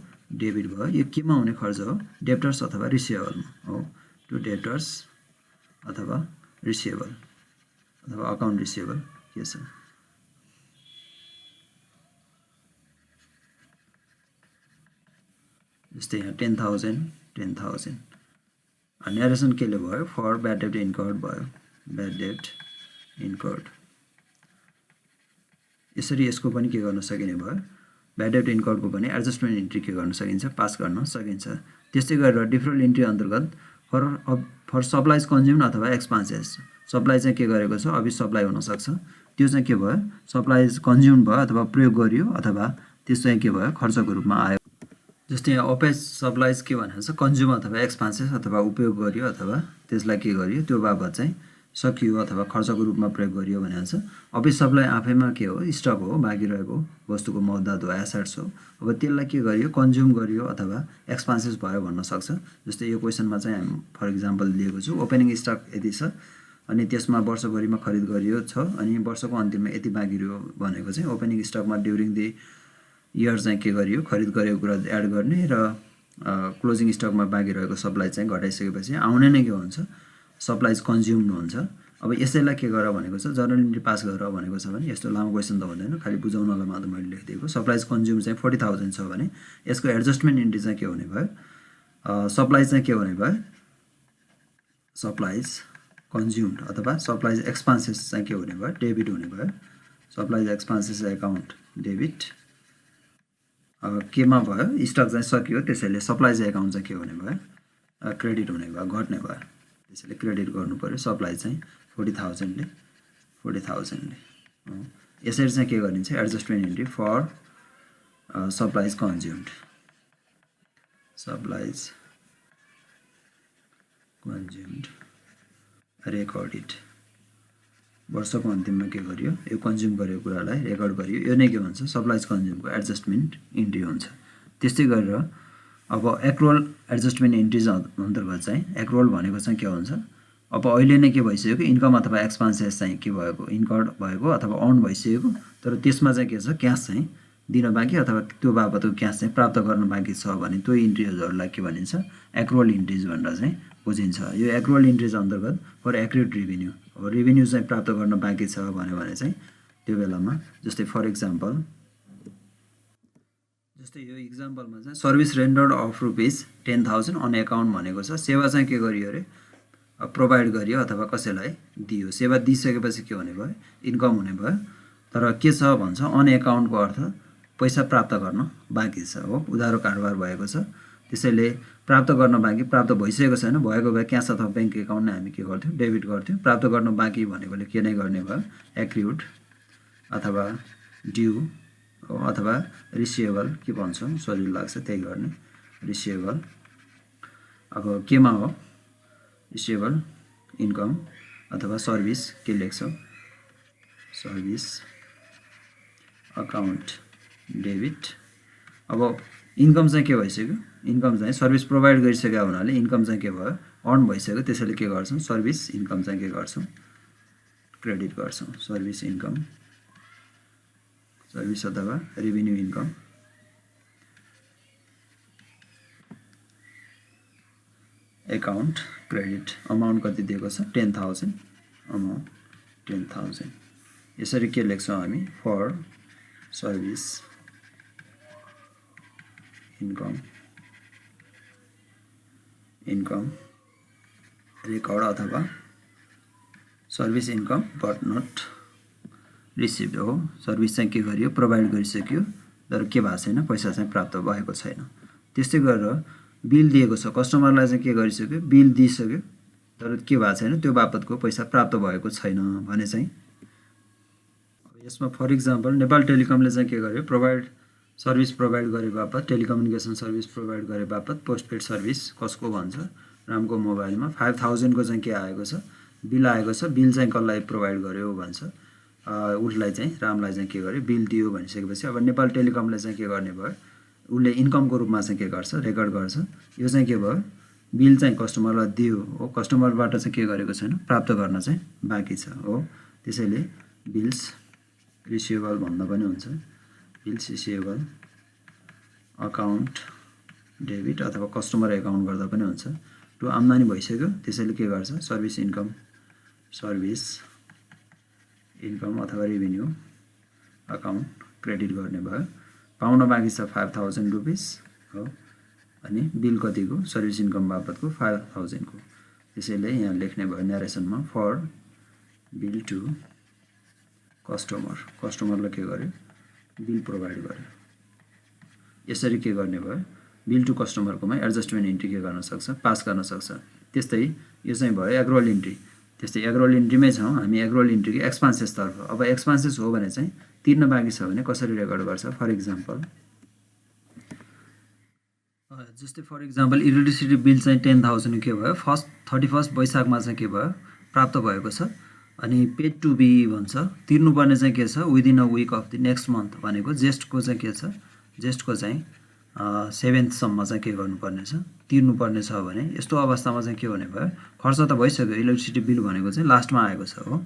Speaker 1: डेबिट भयो। यो केमा हुने खर्च हो डेब्टर्स अथवा रिसिभेबलमा हो टु डेब्टर्स अथवा रिसिभेबल अथवा अकाउन्ट रिसिभेबल के छ। जस्तै यहाँ 10,000 न्यारेसन केले भयो फर ब्याड डेब्ट इन्कर्ड भयो ब्याड डेब्ट इन्कर्ड। यसरी यसको पनि के गर्न सकिने भयो ब्याड डेब्ट इन्कर्डको पनि एडजस्टमेन्ट इन्ट्री के गर्न सकिन्छ पास गर्न सकिन्छ। त्यस्तै गरेर डिफरल इन्ट्री अन्तर्गत फर सप्लाइज कन्ज्युम अथवा एक्सपेन्सेस सप्लाई चाहिँ के गरेको छ अभि सप्लाई हुनसक्छ त्यो चाहिँ के भयो सप्लाइज कन्ज्युम भयो अथवा प्रयोग गरियो अथवा त्यस चाहिँ के भयो खर्चको रूपमा आयो। जस्तै यहाँ ओपेज सप्लाइज के भनेको छ कन्ज्युम अथवा एक्सपेन्सेस अथवा उपयोग गरियो अथवा त्यसलाई के गरियो त्यो बाबत चाहिँ सकियो अथवा खर्चको रूपमा प्रयोग गरियो भनेको छ। ओपेज सप्लाई आफैमा के हो स्टक हो बाँकी रहेको वस्तुको मौद्दात हो एसेट्स हो। अब त्यसलाई के गरियो कन्ज्युम गरियो अथवा एक्सपेन्सेस भयो भन्न सक्छ। जस्तै यो क्वेसनमा चाहिँ हामी फर इक्जाम्पल दिएको छु ओपनिङ स्टक यति छ अनि त्यसमा वर्षभरिमा खरिद गरियो छ अनि वर्षको अन्तिममा यति बाँकी रह्यो भनेको चाहिँ ओपनिङ स्टकमा ड्युरिङ दि इयर चाहिँ के गरियो खरिद गरेको कुरा एड गर्ने र क्लोजिङ स्टकमा बाँकी रहेको सप्लाई चाहिँ घटाइसकेपछि आउने नै के हुन्छ सप्लाइज कन्ज्युम्ड हुन्छ। अब यसैलाई के गर भनेको छ जर्नल इन्ट्री पास गर भनेको छ भने यस्तो लामो क्वेसन त हुँदैन खालि बुझाउनलाई मात्र मैले लेखिदिएको। सप्लाइज कन्ज्युम चाहिँ 40,000 छ भने यसको एडजस्टमेन्ट इन्ट्री चाहिँ के हुने भयो सप्लाइज चाहिँ के हुने भयो सप्लाइज कन्ज्युम्ड अथवा सप्लाइज एक्सपेन्सेस चाहिँ के हुने भयो डेबिट हुने भयो। सप्लाइज एक्सपेन्सेस एकाउन्ट डेबिट केमा भयो स्टक चाहिँ सकियो त्यसैले सप्लाइज एकाउन्ट चाहिँ के हुने भयो क्रेडिट हुने भयो घट्ने भयो त्यसैले क्रेडिट गर्नु पर्यो सप्लाई चाहिँ 40,000 ले यसरी चाहिँ के गरिन्छ adjustment entry for supplies consumed recorded वर्षको अन्तिममा के गरियो यो कन्ज्युम गरेको कुरालाई रेकर्ड गरियो यो नै के भन्छ सप्लाइज कन्ज्युमको एडजस्टमेन्ट इन्ट्री हुन्छ। त्यस्तै गरेर अब एक्रुअल एडजस्टमेन्ट इन्ट्रिज अन्तर्गत चाहिँ एक्रुअल भनेको चाहिँ के हुन्छ अब अहिले नै के भइसक्यो इन्कम अथवा एक्सपेन्सेस चाहिँ के भएको इन्कर्ड भएको अथवा अर्न भइसकेको तर त्यसमा चाहिँ के छ क्यास चाहिँ दिन बाँकी अथवा त्यो बाबतको क्यास चाहिँ प्राप्त गर्न बाँकी छ भने त्यो इन्ट्रिजहरूलाई के भनिन्छ एक्रुअल इन्ट्रिज भनेर चाहिँ बुझिन्छ। यो एक्रुअल इन्ट्रिज अन्तर्गत फर एक्युरेट रेभिन्यू अब रेभिन्यू चाहिँ प्राप्त गर्न बाँकी छ भन्यो भने चाहिँ त्यो बेलामा जस्तै फर इक्जाम्पल जस्तै यो इक्जाम्पलमा चाहिँ service rendered of ₹10,000 on account भनेको छ। सेवा चाहिँ के गरियो अरे प्रोभाइड गरियो अथवा कसैलाई दियो। सेवा दिइसकेपछि के हुने भयो इन्कम हुने भयो। तर के छ भन्छ अन एकाउन्टको अर्थ पैसा प्राप्त गर्न बाँकी छ हो, उधारो कारोबार भएको छ। त्यसैले प्राप्त गर्न बाँकी प्राप्त भइसकेको छैन, भएको भए क्यास अथवा ब्याङ्क एकाउन्ट नै हामी के गर्थ्यौँ डेबिट गर्थ्यौँ। प्राप्त गर्न बाँकी भनेकोले के नै गर्ने भयो एक्रिउड अथवा ड्यू हो अथवा रिसिभेबल के भन्छौँ सजिलो लाग्छ त्यही गर्ने रिसिभेबल। अब केमा हो रिसिभेबल इन्कम अथवा सर्भिस के लेख्छौँ सर्भिस अकाउन्ट डेबिट। अब इन्कम चाहिँ के भइसक्यो इन्कम चाहिँ सर्भिस प्रोभाइड गरिसकेको हुनाले इन्कम चाहिँ के भयो अर्न भइसक्यो। त्यसैले के गर्छौँ सर्भिस इन्कम चाहिँ के गर्छौँ क्रेडिट गर्छौँ सर्भिस इन्कम सर्भिस अथवा revenue income. Account credit amount कति दिएको छ 10,000 अमाउन्ट 10,000। यसरी के लेख्छौँ हामी फर सर्भिस इन्कम रेकर्ड अथवा service income but not receive हो। सर्भिस चाहिँ के गरियो प्रोभाइड गरिसक्यो तर के भएको छैन पैसा चाहिँ प्राप्त भएको छैन। त्यस्तै गरेर बिल दिएको छ कस्टमरलाई चाहिँ के गरिसक्यो बिल दिइसक्यो तर के भएको छैन त्यो बापतको पैसा प्राप्त भएको छैन भने चाहिँ यसमा फर इक्जाम्पल नेपाल टेलिकमले चाहिँ के गर्यो सर्भिस प्रोभाइड गरे बापत टेलिकम्युनिकेसन सर्भिस प्रोभाइड गरे बापत पोस्टपेड सर्भिस कसको भन्छ रामको मोबाइलमा 5,000 को चाहिँ के आएको छ बिल आएको छ। बिल चाहिँ कसलाई प्रोभाइड गर्यो भन्छ उसलाई चाहिँ रामलाई चाहिँ के गर्यो बिल दियो भनिसकेपछि अब नेपाल टेलिकमले चाहिँ के गर्ने भयो उसले इन्कमको रूपमा चाहिँ के गर्छ रेकर्ड गर्छ। यो चाहिँ के भयो बिल चाहिँ कस्टमरलाई दियो हो, कस्टमरबाट चाहिँ के गरेको छैन प्राप्त गर्न चाहिँ बाँकी छ हो। त्यसैले बिल्स रिसिभेबल भन्दा पनि हुन्छ बिल्स रिसिभेबल अकाउन्ट डेबिट अथवा कस्टमर एकाउन्ट गर्दा पनि हुन्छ। टु आम्दानी भइसक्यो त्यसैले के गर्छ सर्भिस इन्कम अथवा रेभिन्यू अकाउन्ट क्रेडिट गर्ने भयो। पाउन बाँकी छ 5,000 रुपिस हो अनि बिल कतिको सर्भिस इन्कम बापतको 5,000 को। त्यसैले यहाँ लेख्ने भयो न्यारेसनमा फर बिल टु कस्टमरलाई के गर्यो बिल प्रोभाइड गर्यो। यसरी के गर्ने भयो बिल टु कस्टमरकोमा एडजस्टमेन्ट इन्ट्री के गर्न सक्छ पास गर्न सक्छ। त्यस्तै यो चाहिँ भयो एग्रोल इन्ट्री। त्यस्तै एग्रोल इन्ट्रीमै छौँ हामी एग्रोल इन्ट्रीको एक्सपेन्सेसतर्फ। अब एक्सपेन्सेस हो भने चाहिँ तिर्न बाँकी छ भने कसरी रेकर्ड गर्छ फर इक्जाम्पल जस्तै फर इक्जाम्पल इलेक्ट्रिसिटी बिल चाहिँ 10,000 के भयो 31 वैशाखमा चाहिँ के भयो प्राप्त भएको छ अनि पेड टु बी भन्छ तिर्नुपर्ने चाहिँ के छ within a week of the next month भनेको जेष्ठको चाहिँ के छ जेष्ठको चाहिँ 7th सम्म चाहिँ के गर्नुपर्ने छ तिर्नुपर्ने छ भने यस्तो अवस्थामा चाहिँ के हुने भयो खर्च त भइसक्यो इलेक्ट्रिसिटी बिल भनेको चाहिँ लास्टमा आएको छ हो।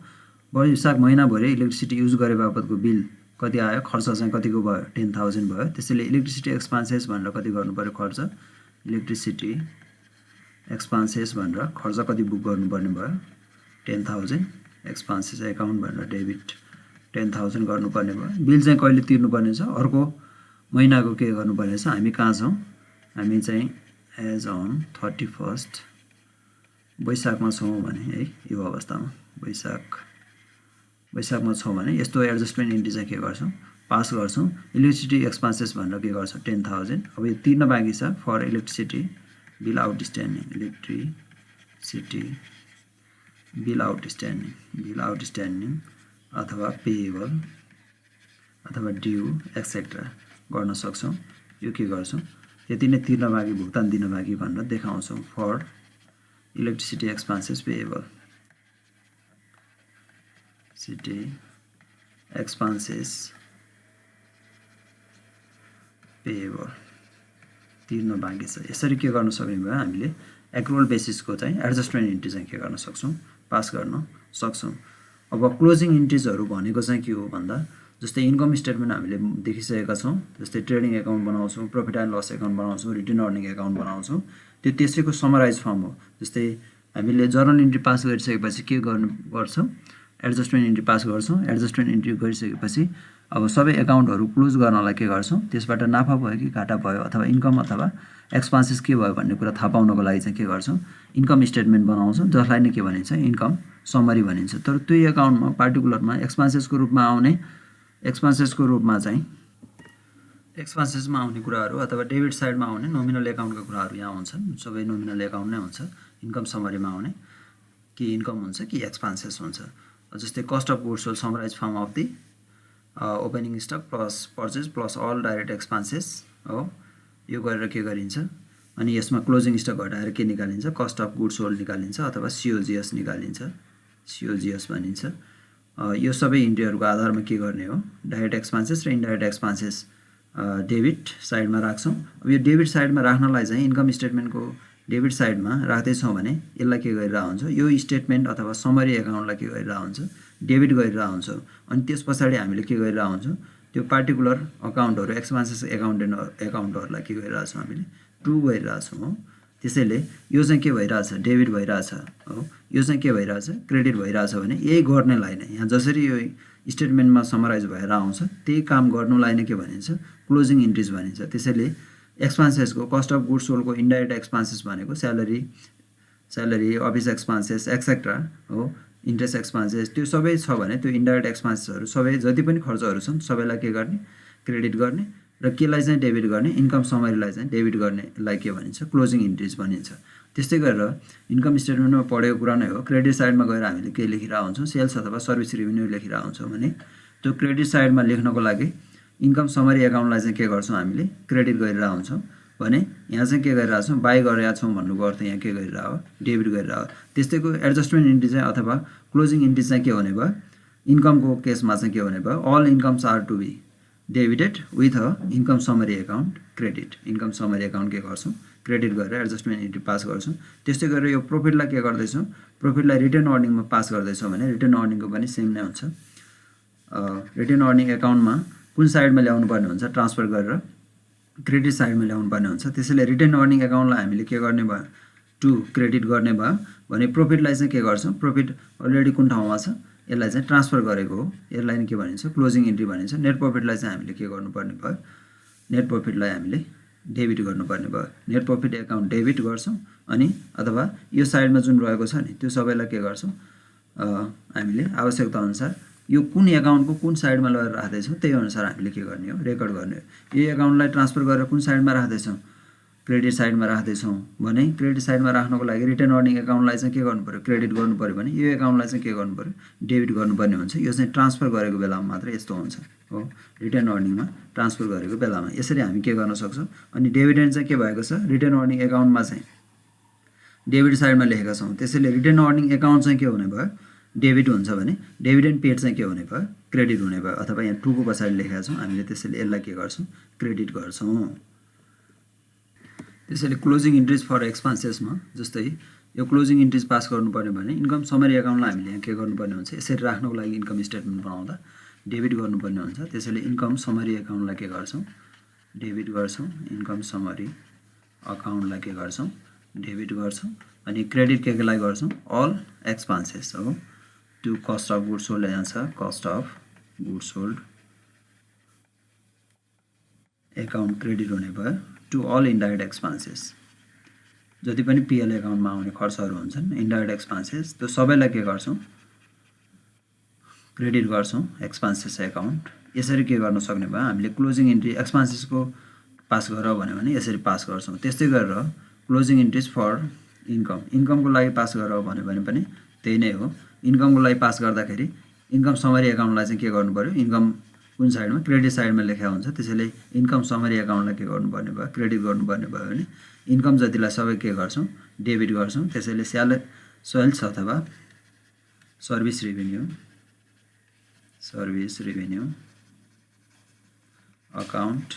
Speaker 1: वैशाख महिनाभरि इलेक्ट्रिसिटी युज गरे बापतको बिल कति आयो खर्च चाहिँ कतिको भयो 10,000 भयो। त्यसैले इलेक्ट्रिसिटी एक्सपेन्सेस भनेर कति गर्नु पर्यो खर्च इलेक्ट्रिसिटी एक्सपेन्सेस भनेर खर्च कति बुक गर्नुपर्ने भयो 10,000 एक्सपेन्सेस एकाउन्ट भनेर डेबिट 10,000 गर्नुपर्ने भयो। बिल चाहिँ कहिले तिर्नुपर्ने छ अर्को महिनाको के गर्नुपर्ने छ हामी कहाँ छौँ हामी चाहिँ एज अन 31 वैशाखमा छौँ भने है यो अवस्थामा वैशाखमा छौँ भने यस्तो एडजस्टमेन्ट इन्ट्री चाहिँ के गर्छौँ पास गर्छौँ। इलेक्ट्रिसिटी एक्सपेन्सेस भनेर के गर्छ 10,000। अब यो तिर्न बाँकी छ for electricity bill outstanding bill outstanding अथवा पेएबल अथवा ड्यू एक्सेट्रा गर्न सक्छौँ। यो के गर्छौँ यति नै तिर्न बाँकी भुक्तान दिन बाँकी भनेर देखाउँछौँ फर इलेक्ट्रिसिटी एक्सपेन्सेस पेएबल तिर्न बाँकी छ। यसरी के गर्न सक्ने भयो हामीले एक्रुअल बेसिसको चाहिँ एडजस्टमेन्ट इन्ट्री चाहिँ के गर्न सक्छौँ पास गर्न सक्छौँ। अब क्लोजिङ इन्ट्रिजहरू भनेको चाहिँ के हो भन्दा जस्तै इन्कम स्टेटमेन्ट हामीले देखिसकेका छौँ जस्तै ट्रेडिङ एकाउन्ट बनाउँछौँ प्रफिट एन्ड लस एकाउन्ट बनाउँछौँ रिटर्न अर्निङ एकाउन्ट बनाउँछौँ त्यो त्यसैको समराइज फर्म हो। जस्तै हामीले जर्नल इन्ट्री पास गरिसकेपछि के गर्छौँ एडजस्टमेन्ट इन्ट्री पास गर्छौँ। एडजस्टमेन्ट इन्ट्री गरिसकेपछि अब सबै एकाउन्टहरू क्लोज गर्नलाई के गर्छौँ, त्यसबाट नाफा भयो कि घाटा भयो अथवा इन्कम अथवा एक्सपेन्सेस के भयो भन्ने कुरा थाहा पाउनको लागि चाहिँ के गर्छौँ, इन्कम स्टेटमेन्ट बनाउँछौँ, जसलाई नै के भनिन्छ, इन्कम समरी भनिन्छ। तर त्यो एकाउन्टमा पार्टिकुलरमा एक्सपेन्सेसको रूपमा आउने एक्सपेन्सेसमा आउने कुराहरू अथवा डेबिट साइडमा आउने नोमिनल एकाउन्टका कुराहरू यहाँ हुन्छन्। सबै नोमिनल एकाउन्ट नै हुन्छ। इन्कम समरीमा आउने कि इन्कम हुन्छ कि एक्सपेन्सेस हुन्छ। जस्तै cost of goods sold summarise form of the opening stock plus purchase plus all direct expenses हो, यो गरेर के गरिन्छ, अनि यसमा क्लोजिङ स्टक घटाएर के निकालिन्छ, कस्ट अफ गुड्स सोल्ड निकालिन्छ अथवा COGS निकालिन्छ, COGS भनिन्छ। यो सबै इन्ट्रीहरूको आधारमा के गर्ने हो, डाइरेक्ट एक्सपेन्सेस र इन्डाइरेक्ट एक्सपेन्सेस डेबिट साइडमा राख्छौँ। अब यो डेबिट साइडमा राख्नलाई चाहिँ इन्कम स्टेटमेन्टको डेबिट साइडमा राख्दैछौँ भने यसलाई के गरिरहेको हुन्छ, यो स्टेटमेन्ट अथवा समरी एकाउन्टलाई के गरिरहेको हुन्छ, डेबिट गरिरहेको हुन्छ। अनि त्यस पछाडि हामीले के गरिरहेको हुन्छौँ, त्यो पार्टिकुलर अकाउन्टहरू एक्सपेन्सेस एकाउन्टहरूलाई के गरिरहेको छौँ, हामीले टु गरिरहेको छौँ हो। त्यसैले यो चाहिँ के भइरहेछ, डेबिट भइरहेछ हो, यो चाहिँ के भइरहेछ, क्रेडिट भइरहेछ भने यही गर्नेलाई नै यहाँ जसरी यो स्टेटमेन्टमा समराइज भएर आउँछ त्यही काम गर्नुलाई नै के भनिन्छ, क्लोजिङ इन्ट्रिज भनिन्छ। त्यसैले एक्सपेन्सेसको कस्ट अफ गुड्स सोल्डको इन्डाइरेक्ट एक्सपेन्सेस भनेको स्यालेरी अफिस एक्सपेन्सेस एक्सेट्रा हो, इन्ट्रेस्ट एक्सपेन्सेस, त्यो सबै छ भने त्यो इन्डाइरेक्ट एक्सपेन्सेसहरू सबै जति पनि खर्चहरू छन् सबैलाई के गर्ने, क्रेडिट गर्ने, र केलाई चाहिँ डेबिट गर्ने, इन्कम समरीलाई चाहिँ डेबिट गर्नेलाई के भनिन्छ, क्लोजिङ इन्ट्रिज भनिन्छ। त्यस्तै गरेर इन्कम स्टेटमेन्टमा पढेको कुरा नै हो, क्रेडिट साइडमा गएर हामीले के लेखिरहेको हुन्छौँ, सेल्स अथवा सर्भिस रेभेन्यू लेखिरहेको हुन्छौँ भने त्यो क्रेडिट साइडमा लेख्नको लागि इन्कम समरी एकाउन्टलाई चाहिँ के गर्छौँ, हामीले क्रेडिट गरिरहेको हुन्छौँ भने यहाँ चाहिँ के गरिरहेको छौँ, बाई गरिरहेको छौँ भन्नुको अर्थ यहाँ के गरिरहेको हो, डेबिट गरिरहेको हो। त्यस्तैको एडजस्टमेन्ट इन्ट्री चाहिँ अथवा क्लोजिङ इन्ट्री चाहिँ के हुने भयो, इन्कमको केसमा चाहिँ के हुने भयो, all incomes are to be debited with a income summary account credit. Income summary account के गर्छौँ, क्रेडिट गरेर एडजस्टमेन्ट इन्ट्री पास गर्छौँ। त्यस्तै गरेर यो प्रफिटलाई के गर्दैछौँ, प्रफिटलाई रिटर्न अर्निङमा पास गर्दैछौँ भने रिटर्न अर्निङको पनि सेम नै हुन्छ। रिटर्न अर्निङ एकाउन्टमा कुन साइडमा ल्याउनु पर्ने हुन्छ, ट्रान्सफर गरेर क्रेडिट साइडमा ल्याउनु पर्ने हुन्छ। त्यसैले रिटर्न अर्निङ एकाउन्टलाई हामीले के गर्ने भयो, टु क्रेडिट गर्ने भयो भने प्रफिटलाई चाहिँ के गर्छौँ, प्रफिट अलरेडी कुन ठाउँमा छ यसलाई चाहिँ ट्रान्सफर गरेको हो, यसलाई नै के भनिन्छ, क्लोजिङ इन्ट्री भनिन्छ। नेट प्रफिटलाई चाहिँ हामीले के गर्नुपर्ने भयो, नेट प्रफिटलाई हामीले डेबिट गर्नुपर्ने भयो। नेट प्रफिट एकाउन्ट डेबिट गर्छौँ अनि अथवा यो साइडमा जुन रहेको छ नि त्यो सबैलाई के गर्छौँ, हामीले आवश्यकता अनुसार यो कुन एकाउन्टको कुन साइडमा लगेर राख्दैछौँ त्यही अनुसार हामीले के गर्ने हो, रेकर्ड गर्ने हो। यो एकाउन्टलाई ट्रान्सफर गरेर कुन साइडमा राख्दैछौँ, क्रेडिट साइडमा राख्दैछौँ भने क्रेडिट साइडमा राख्नको लागि रिटर्न अर्निङ एकाउन्टलाई चाहिँ के गर्नु पऱ्यो, क्रेडिट गर्नु पऱ्यो भने यो एकाउन्टलाई चाहिँ के गर्नु पऱ्यो, डेबिट गर्नुपर्ने हुन्छ। यो चाहिँ ट्रान्सफर गरेको बेलामा मात्र यस्तो हुन्छ हो, रिटर्न अर्निङमा ट्रान्सफर गरेको बेलामा यसरी हामी के गर्न सक्छौँ। अनि डिभिडेन्ड चाहिँ के भएको छ, रिटर्न अर्निङ एकाउन्टमा चाहिँ डेबिट साइडमा लेखेका छौँ। त्यसैले रिटर्न अर्निङ एकाउन्ट चाहिँ के हुने भयो, डेबिट हुन्छ भने डिभिडेन्ड पेड चाहिँ के हुने भयो, क्रेडिट हुने भयो। अथवा यहाँ टुको पछाडि लेखेका छौँ हामीले, त्यसैले यसलाई के गर्छौँ, क्रेडिट गर्छौँ। त्यसैले क्लोजिङ इन्ट्रिज फर एक्सपेन्सेसमा जस्तै यो क्लोजिङ इन्ट्रिज पास गर्नुपर्ने भने इन्कम समरी एकाउन्टलाई हामीले यहाँ के गर्नुपर्ने हुन्छ, यसरी राख्नको लागि इन्कम स्टेटमेन्ट बनाउँदा डेबिट गर्नुपर्ने हुन्छ। त्यसैले इन्कम समरी एकाउन्टलाई के गर्छौँ, डेबिट गर्छौँ। इन्कम समरी अकाउन्टलाई के गर्छौँ, डेबिट गर्छौँ। अनि क्रेडिट के केलाई गर्छौँ, अल एक्सपेन्सेस हो, to cost of goods sold यहाँ छ, cost of goods sold account credit हुने भयो टु अल इन्डाइरेक्ट एक्सपेन्सेस। जति पनि पिएल एकाउन्टमा आउने खर्चहरू हुन्छन् इन्डाइरेक्ट एक्सपेन्सेस त्यो सबैलाई के गर्छौँ, क्रेडिट गर्छौँ एक्सपेन्सेस एकाउन्ट। यसरी के गर्न सक्ने भयो हामीले, क्लोजिङ इन्ट्री एक्सपेन्सेसको पास गर भने यसरी पास गर्छौँ। त्यस्तै गरेर क्लोजिङ इन्ट्रिज फर इन्कम, इन्कमको लागि पास गर भने पनि त्यही नै हो। इन्कमको लागि पास गर्दाखेरि इन्कम समरी एकाउन्टलाई चाहिँ के गर्नु पऱ्यो, इन्कम कुन साइडमा, क्रेडिट साइडमा लेखा हुन्छ। त्यसैले इन्कम समरी एकाउन्टलाई के गर्नुपर्ने भयो, क्रेडिट गर्नुपर्ने भयो भने इन्कम जतिलाई सबै के गर्छौँ, डेबिट गर्छौँ। त्यसैले सेल्स अथवा सर्भिस रेभेन्यू अकाउन्ट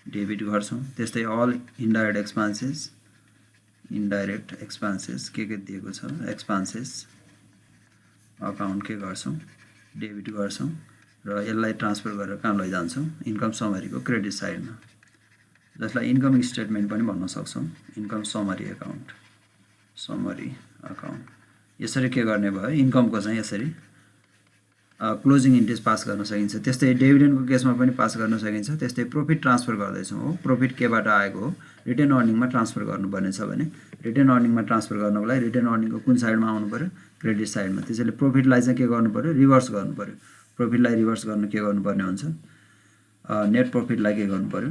Speaker 1: डेबिट गर्छौँ। त्यस्तै अल इन्डाइरेक्ट एक्सपेन्सेस के दिएको छ, एक्सपेन्सेस अकाउन्ट के गर्छौँ, डेबिट गर्छौँ र यसलाई ट्रान्सफर गरेर कहाँ लैजान्छौँ, इन्कम समरीको क्रेडिट साइडमा, जसलाई इन्कम स्टेटमेन्ट पनि भन्न सक्छौँ। इन्कम समरी अकाउन्ट यसरी के गर्ने भयो, इन्कमको चाहिँ यसरी क्लोजिङ इन्ट्रिज पास गर्न सकिन्छ। त्यस्तै डिभिडेन्डको केसमा पनि पास गर्न सकिन्छ। त्यस्तै प्रोफिट ट्रान्सफर गर्दैछौँ हो, प्रोफिट केबाट आएको हो, रिटेन अर्निङमा ट्रान्सफर गर्नुपर्ने छ भने रिटेन अर्निङमा ट्रान्सफर गर्नको लागि रिटेन अर्निङको कुन साइडमा आउनु पर्यो, क्रेडिट साइडमा। त्यसैले प्रोफिटलाई चाहिँ के गर्नु पर्यो, रिभर्स गर्नु पर्यो। प्रोफिटलाई रिभर्स गर्न के गर्नुपर्ने हुन्छ, नेट प्रॉफिटलाई के गर्नु पर्यो,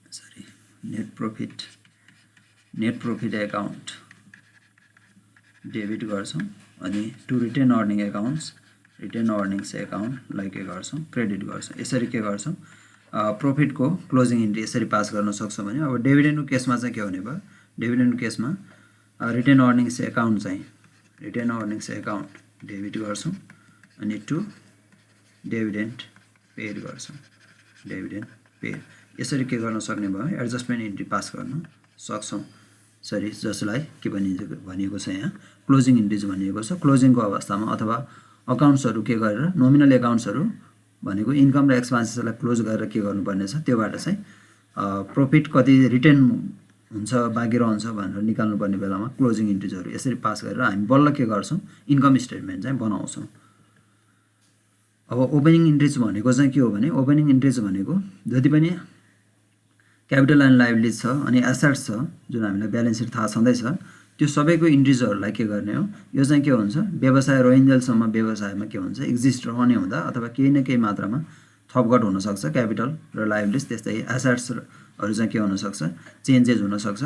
Speaker 1: sorry net profit account debit गर्छौँ अनि to retain earning accounts retain earnings एकाउन्टलाई के गर्छौँ, क्रेडिट गर्छौँ। यसरी के गर्छौँ, प्रॉफिटको क्लोजिङ इन्ट्री यसरी पास गर्न सक्छौँ भने। अब डिभिडेन्डको केसमा चाहिँ के हुने भयो, डिभिडेन्डको केसमा रिटेन अर्निङ्स एकाउन्ट चाहिँ रिटेन अर्निङ्स एकाउन्ट डेबिट गर्छौँ अनि टु डिभिडेन्ड पेड गर्छौँ, डिभिडेन्ड पेड। यसरी के गर्न सक्ने भयो, एडजस्टमेन्ट इन्ट्री पास गर्न सक्छौँ। सरी, जसलाई के भनिएको छ यहाँ क्लोजिङ इन्ट्रिज भनिएको छ। क्लोजिङको अवस्थामा अथवा अकाउन्ट्सहरू के गरेर, नोमिनल एकाउन्ट्सहरू भनेको इन्कम र एक्सपेन्सेसलाई क्लोज गरेर के गर्नुपर्ने छ, त्योबाट चाहिँ प्रॉफिट कति रिटेन हुन्छ, बाँकी रहन्छ भनेर निकाल्नुपर्ने बेलामा क्लोजिङ इन्ट्रिजहरू यसरी पास गरेर हामी बल्ल के गर्छौँ, इन्कम स्टेटमेन्ट चाहिँ बनाउँछौँ। अब ओपनिङ इन्ट्रिज भनेको चाहिँ के हो भने, ओपनिङ इन्ट्रिज भनेको जति पनि क्यापिटल एन्ड लायबिलिटी छ अनि एसेट्स छ जुन हामीलाई ब्यालेन्स सिट थाहा छँदैछ, त्यो सबैको इन्ट्रिजहरूलाई के गर्ने हो, यो चाहिँ के हुन्छ, व्यवसाय रोइन्जेलसम्म व्यवसायमा के हुन्छ, एक्जिस्ट रहने हुँदा अथवा केही न केही मात्रामा थपघट हुनसक्छ क्यापिटल र लायबिलिटिज। त्यस्तै एसेट्सहरू चाहिँ के हुनसक्छ, चेन्जेस हुनसक्छ।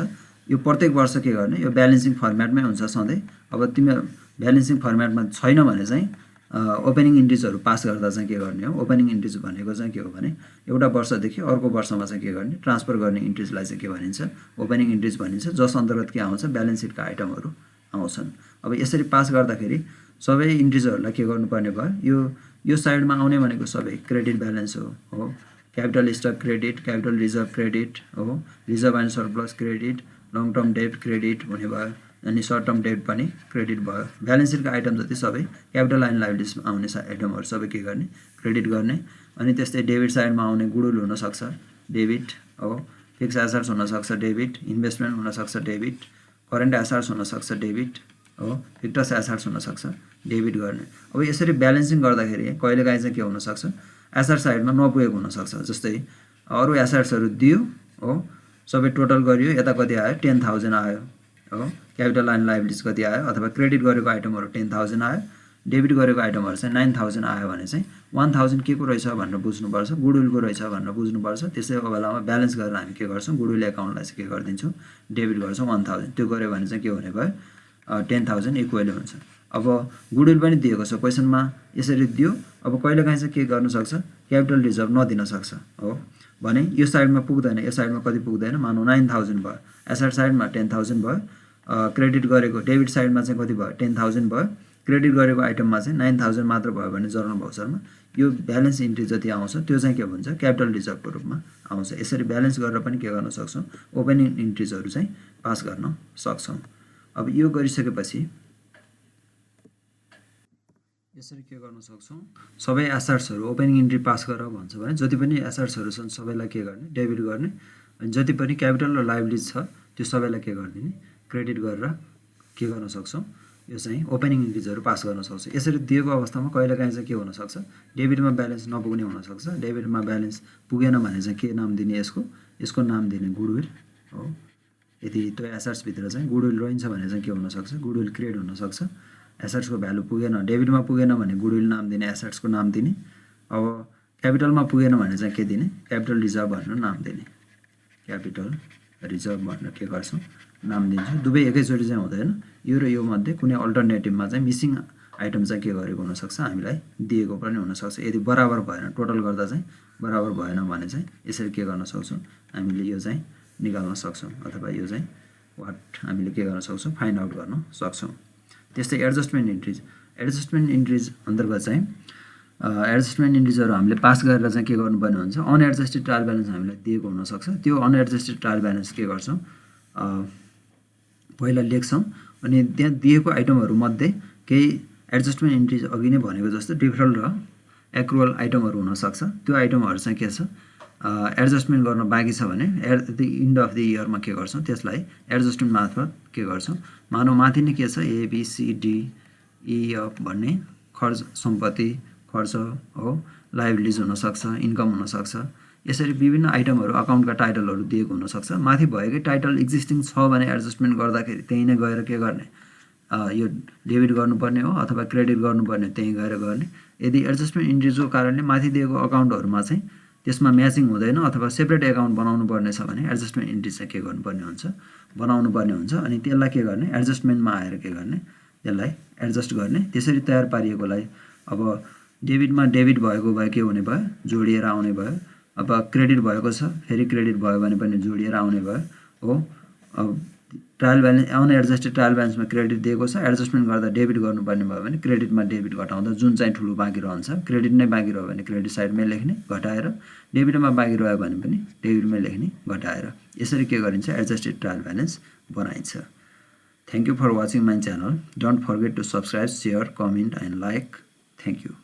Speaker 1: यो प्रत्येक वर्ष के गर्ने, यो ब्यालेन्सिङ फर्मेटमै हुन्छ सधैँ। अब तिम्रो ब्यालेन्सिङ फर्मेटमा छैन भने चाहिँ ओपनिङ इन्ट्रिजहरू पास गर्दा चाहिँ के गर्ने हो, ओपनिङ इन्ट्रिज भनेको चाहिँ के हो भने एउटा वर्षदेखि अर्को वर्षमा चाहिँ के गर्ने, ट्रान्सफर गर्ने इन्ट्रिजलाई चाहिँ के भनिन्छ, ओपनिङ इन्ट्रिज भनिन्छ, जस अन्तर्गत के आउँछ, ब्यालेन्स सिटका आइटमहरू आउँछन्। अब यसरी पास गर्दाखेरि सबै इन्ट्रिजहरूलाई के गर्नुपर्ने भयो, यो साइडमा आउने भनेको सबै क्रेडिट ब्यालेन्स हो, capital stock credit, capital reserve credit हो, reserve and surplus credit, long term debt credit हुने भयो अनि सर्ट टर्म डेट पनि क्रेडिट भयो। ब्यालेन्स सिटका आइटम जति सबै क्यापिटल एन्ड लायबिलिटिजमा आउने आइटमहरू सबै के गर्ने, क्रेडिट गर्ने। अनि त्यस्तै डेबिट साइडमा आउने गुडविल हुनसक्छ, डेबिट हो, फिक्स एसेट्स हुनसक्छ, डेबिट, इन्भेस्टमेन्ट हुनसक्छ, डेबिट, करेन्ट एसेट्स हुनसक्छ, डेबिट हो, फिक्स एसेट्स हुनसक्छ, डेबिट गर्ने। अब यसरी ब्यालेन्सिङ गर्दाखेरि कहिलेकाहीँ चाहिँ के हुनसक्छ, एसेट साइडमा नपुगेको हुनसक्छ। जस्तै अरू एसेट्सहरू दियो हो, सबै टोटल गरियो, यता कति आयो, 10,000 आयो हो, क्यापिटल एन्ड लायबिलिटिज कति आयो, अथवा क्रेडिट गरेको आइटमहरू 10,000 आयो, डेबिट गरेको आइटमहरू चाहिँ 9,000 आयो भने चाहिँ 1,000 के को रहेछ भनेर बुझ्नुपर्छ, गुडविलको रहेछ भनेर बुझ्नुपर्छ। त्यसैको बेलामा ब्यालेन्स गरेर हामी के गर्छौँ, गुडविल एकाउन्टलाई चाहिँ के गरिदिन्छौँ, डेबिट गर्छौँ 1,000। त्यो गऱ्यो भने चाहिँ के हुने भयो, 10,000 इक्वल हुन्छ। अब गुडविल पनि दिएको छ क्वेसनमा, यसरी दियो। अब कहिलेकाहीँ चाहिँ के गर्नु सक्छ, क्यापिटल रिजर्भ नदिन सक्छ हो भने यो साइडमा पुग्दैन, यो साइडमा कति पुग्दैन, मानौँ 9,000 भयो, एसेट साइडमा 10,000 भयो, क्रेडिट गरेको डेबिट साइडमा चाहिँ कति भयो, 10,000 भयो, क्रेडिट गरेको आइटममा चाहिँ 9,000 मात्र भयो भने जर्नल भाउचरमा यो ब्यालेन्स इन्ट्री जति आउँछ त्यो चाहिँ के भन्छ, क्यापिटल रिजर्भको रूपमा आउँछ। यसरी ब्यालेन्स गरेर पनि के गर्न सक्छौँ, ओपनिङ इन्ट्रिजहरू चाहिँ पास गर्न सक्छौँ। अब यो गरिसकेपछि यसरी के गर्न सक्छौँ, सबै एसेट्सहरू ओपनिङ इन्ट्री पास गरेर भन्छ भने जति पनि एसेट्सहरू छन् सबैलाई के गर्ने, डेबिट गर्ने, अनि जति पनि क्यापिटल र लायबिलिटी छ त्यो सबैलाई के गरिदिने, क्रेडिट गरेर के गर्न सक्छौँ, यो चाहिँ ओपनिङ इन्ट्रिजहरू पास गर्न सक्छौँ। यसरी दिएको अवस्थामा कहिलेकाहीँ चाहिँ के हुनसक्छ, डेबिटमा ब्यालेन्स नपुग्ने हुनसक्छ। डेबिटमा ब्यालेन्स पुगेन भने चाहिँ के नाम दिने, यसको नाम दिने गुडविल हो। यदि त्यो एसेट्सभित्र चाहिँ गुडविल रहन्छ भने चाहिँ के हुनसक्छ, गुडविल क्रिएट हुनसक्छ। एसेट्सको भ्यालु पुगेन, डेबिटमा पुगेन भने गुडविल नाम दिने, एसेट्सको नाम दिने। अब क्यापिटलमा पुगेन भने चाहिँ के दिने, क्यापिटल रिजर्भ भनेर नाम दिने, क्यापिटल रिजर्भ भनेर के गर्छौँ, नाम दिन्छौँ। दुवै एकैचोटि चाहिँ हुँदैन, यो र यो मध्ये कुनै अल्टरनेटिभमा चाहिँ मिसिङ आइटम चाहिँ के गरेको हुनसक्छ, हामीलाई दिएको पनि हुनसक्छ। यदि बराबर भएन, टोटल गर्दा चाहिँ बराबर भएन भने चाहिँ यसरी के गर्न सक्छौँ, हामीले यो चाहिँ निकाल्न सक्छौँ, अथवा यो चाहिँ हामीले के गर्न सक्छौँ, फाइन्ड आउट गर्न सक्छौँ। त्यस्तै एडजस्टमेन्ट इन्ट्रिज अन्तर्गत चाहिँ एडजस्टमेन्ट इन्ट्रिजहरू हामीले पास गरेर चाहिँ के गर्नुपर्ने हुन्छ, अनएडजस्टेड ट्रायल ब्यालेन्स हामीलाई दिएको हुनसक्छ। त्यो अनएडजस्टेड ट्रायल ब्यालेन्स के गर्छौँ, पहिला लेख्छौँ अनि त्यहाँ दिएको आइटमहरूमध्ये केही एडजस्टमेन्ट इन्ट्रिज अघि नै भनेको जस्तो डिफरल र एक्रुअल आइटमहरू हुनसक्छ। त्यो आइटमहरू चाहिँ के छ, एडजस्टमेन्ट गर्न बाँकी छ भने at the end of the इयरमा के गर्छौँ, त्यसलाई एडजस्टमेन्ट मार्फत के गर्छौँ, मानव माथि नै के छ, ABCDEF भन्ने खर्च सम्पत्ति खर्च हो, लायबिलिटिज हुनसक्छ, इन्कम हुनसक्छ। यसरी विभिन्न आइटमहरू अकाउन्टका टाइटलहरू दिएको हुनसक्छ। माथि भएकै टाइटल एक्जिस्टिङ छ भने एडजस्टमेन्ट गर्दाखेरि त्यहीँ नै गएर के गर्ने, यो डेबिट गर्नुपर्ने हो अथवा क्रेडिट गर्नुपर्ने त्यहीँ गएर गर्ने। यदि एडजस्टमेन्ट इन्ट्रिजको कारणले माथि दिएको अकाउन्टहरूमा चाहिँ त्यसमा म्याचिङ हुँदैन अथवा सेपरेट एकाउन्ट बनाउनु पर्ने छ भने एडजस्टमेन्ट इन्ट्री चाहिँ के गर्नुपर्ने हुन्छ, बनाउनु पर्ने हुन्छ। अनि त्यसलाई के गर्ने, एडजस्टमेन्टमा आएर के गर्ने, त्यसलाई एडजस्ट गर्ने। त्यसरी तयार पारिएकोलाई अब डेबिटमा डेबिट भएको भए के हुने भयो, जोडिएर आउने भयो। अब क्रेडिट भएको छ, फेरि क्रेडिट भयो भने पनि जोडिएर आउने भयो हो। अब ट्रायल ब्यालेन्स अनएडजस्टेड ट्रायल ब्यालेन्समा क्रेडिट दिएको छ, एडजस्टमेन्ट गर्दा डेबिट गर्नुपर्ने भयो भने क्रेडिटमा डेबिट घटाउँदा जुन चाहिँ ठुलो बाँकी रहन्छ, क्रेडिट नै बाँकी रह्यो भने क्रेडिट साइडमै लेख्ने घटाएर, डेबिटमा बाँकी रह्यो भने पनि डेबिटमै लेख्ने घटाएर। यसरी के गरिन्छ, एडजस्टेड ट्रायल ब्यालेन्स बनाइन्छ। Thank you for watching my channel. Don't forget to subscribe, share, comment and like. Thank you.